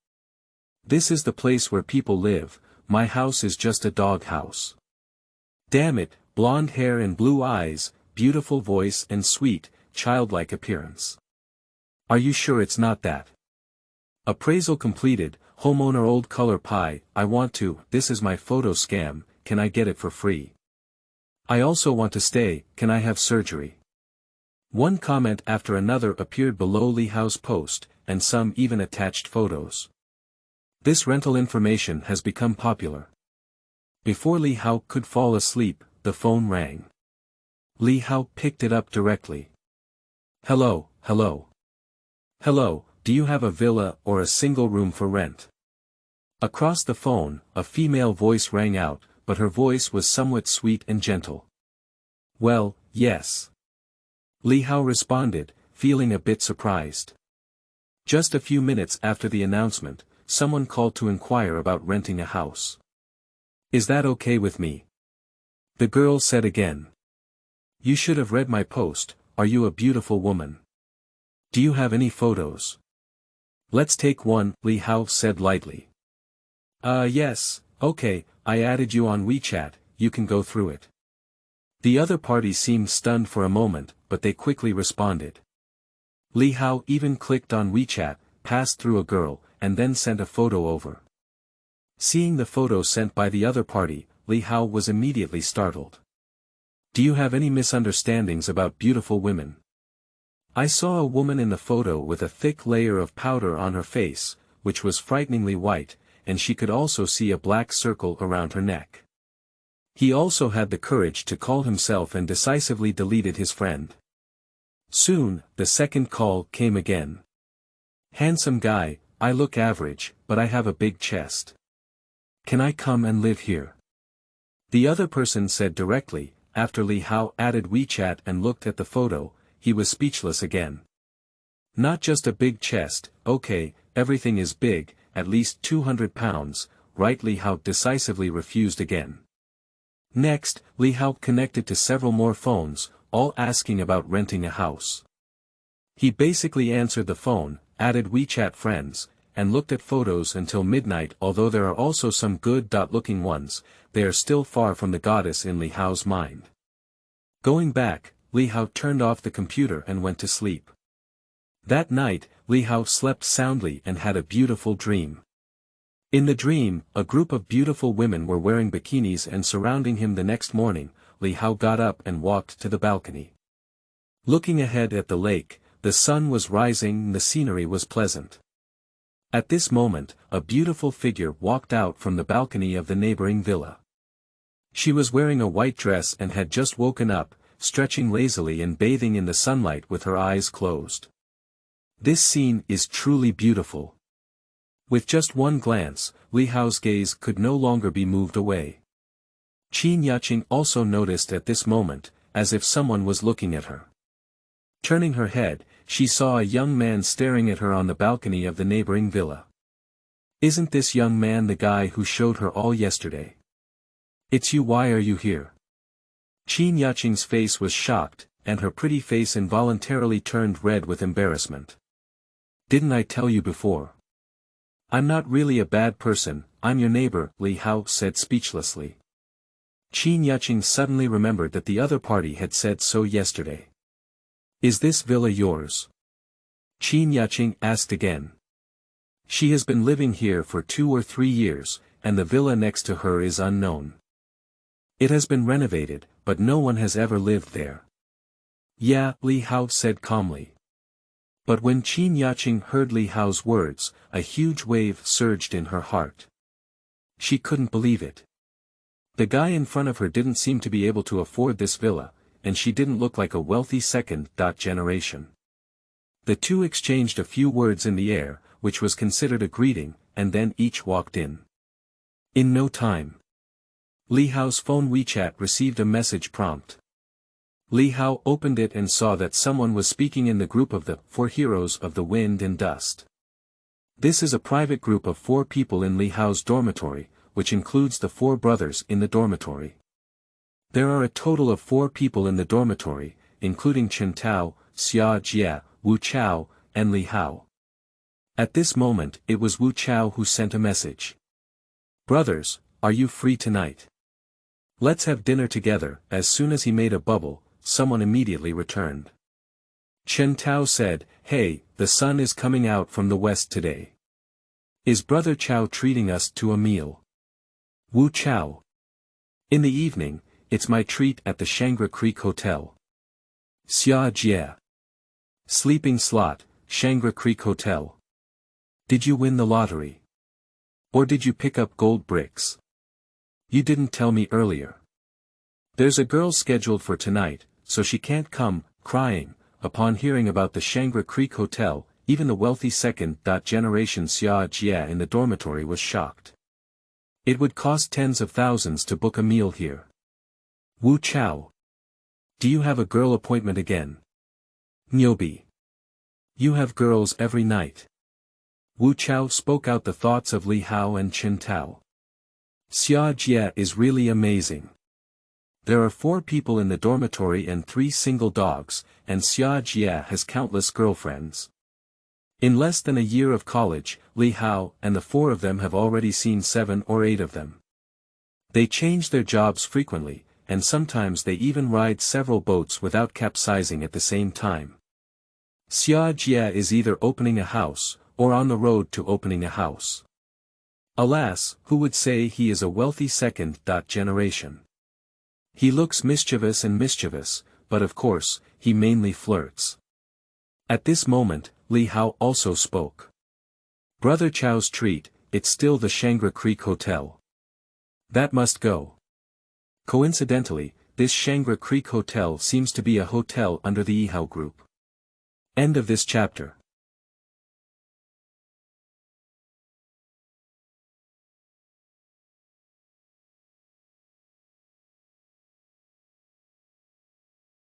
This is the place where people live, my house is just a dog house. Damn it, blonde hair and blue eyes, beautiful voice and sweet, childlike appearance. Are you sure it's not that? Appraisal completed, homeowner old color pie, I want to, this is my photo scam, can I get it for free? I also want to stay, can I have surgery? One comment after another appeared below Yihao's post, and some even attached photos. This rental information has become popular. Before Yihao could fall asleep, the phone rang. Yihao picked it up directly. Hello, hello. Hello, do you have a villa or a single room for rent? Across the phone, a female voice rang out, but her voice was somewhat sweet and gentle. Well, yes. Yihao responded, feeling a bit surprised. Just a few minutes after the announcement, someone called to inquire about renting a house. Is that okay with me? The girl said again. You should have read my post, are you a beautiful woman? Do you have any photos? Let's take one, Yihao said lightly. Yes, okay, I added you on WeChat, you can go through it. The other party seemed stunned for a moment, but they quickly responded. Yihao even clicked on WeChat, passed through a girl, and then sent a photo over. Seeing the photo sent by the other party, Yihao was immediately startled. Do you have any misunderstandings about beautiful women? I saw a woman in the photo with a thick layer of powder on her face, which was frighteningly white, and she could also see a black circle around her neck. He also had the courage to call himself and decisively deleted his friend. Soon, the second call came again. Handsome guy, I look average, but I have a big chest. Can I come and live here? The other person said directly. After Li Hao added WeChat and looked at the photo, he was speechless again. Not just a big chest, okay, everything is big, at least 200 pounds, right? Li Hao decisively refused again. Next, Li Hao connected to several more phones, all asking about renting a house. He basically answered the phone, added WeChat friends, and looked at photos until midnight. Although there are also some good-looking ones, they are still far from the goddess in Li Hao's mind. Going back, Li Hao turned off the computer and went to sleep. That night, Li Hao slept soundly and had a beautiful dream. In the dream, a group of beautiful women were wearing bikinis and surrounding him. The next morning, Li Hao got up and walked to the balcony. Looking ahead at the lake, the sun was rising and the scenery was pleasant. At this moment, a beautiful figure walked out from the balcony of the neighboring villa. She was wearing a white dress and had just woken up, stretching lazily and bathing in the sunlight with her eyes closed. This scene is truly beautiful. With just one glance, Li Hao's gaze could no longer be moved away. Qin Yaqing also noticed at this moment, as if someone was looking at her. Turning her head, she saw a young man staring at her on the balcony of the neighboring villa. Isn't this young man the guy who showed her all yesterday? It's you. Why are you here? Qin Yaqing's face was shocked, and her pretty face involuntarily turned red with embarrassment. Didn't I tell you before? I'm not really a bad person, I'm your neighbor, Li Hao said speechlessly. Qin Yaqing suddenly remembered that the other party had said so yesterday. Is this villa yours? Qin Yaqing asked again. She has been living here for 2 or 3 years, and the villa next to her is unknown. It has been renovated, but no one has ever lived there. Yeah, Li Hao said calmly. But when Qin Yaqing heard Li Hao's words, a huge wave surged in her heart. She couldn't believe it. The guy in front of her didn't seem to be able to afford this villa, and she didn't look like a wealthy second generation. The two exchanged a few words in the air, which was considered a greeting, and then each walked in. In no time, Li Hao's phone WeChat received a message prompt. Li Hao opened it and saw that someone was speaking in the group of the 4 heroes of the wind and dust. This is a private group of 4 people in Li Hao's dormitory, which includes the 4 brothers in the dormitory. There are a total of 4 people in the dormitory, including Chen Tao, Xia Jia, Wu Chao, and Li Hao. At this moment, it was Wu Chao who sent a message. Brothers, are you free tonight? Let's have dinner together. As soon as he made a bubble, someone immediately returned. Chen Tao said, hey, the sun is coming out from the west today. Is Brother Chao treating us to a meal? Wu Chao. In the evening, it's my treat at the Shangra Creek Hotel. Xia Jia. Sleeping slot, Shangra Creek Hotel. Did you win the lottery? Or did you pick up gold bricks? You didn't tell me earlier. There's a girl scheduled for tonight, so she can't come, crying. Upon hearing about the Shangra Creek Hotel, even the wealthy second generation Xia Jia in the dormitory was shocked. It would cost tens of thousands to book a meal here. Wu Chao. Do you have a girl appointment again? Nyobi. You have girls every night. Wu Chao spoke out the thoughts of Li Hao and Chen Tao. Xia Jia is really amazing. There are 4 people in the dormitory and 3 single dogs, and Xia Jia has countless girlfriends. In less than a year of college, Li Hao and the 4 of them have already seen 7 or 8 of them. They change their jobs frequently, and sometimes they even ride several boats without capsizing at the same time. Xia Jia is either opening a house, or on the road to opening a house. Alas, who would say he is a wealthy second generation? He looks mischievous, but of course, he mainly flirts. At this moment, Li Hao also spoke. Brother Chow's treat, it's still the Shangra Creek Hotel. That must go. Coincidentally, this Shangra Creek Hotel seems to be a hotel under the Yihao Group. End of this chapter.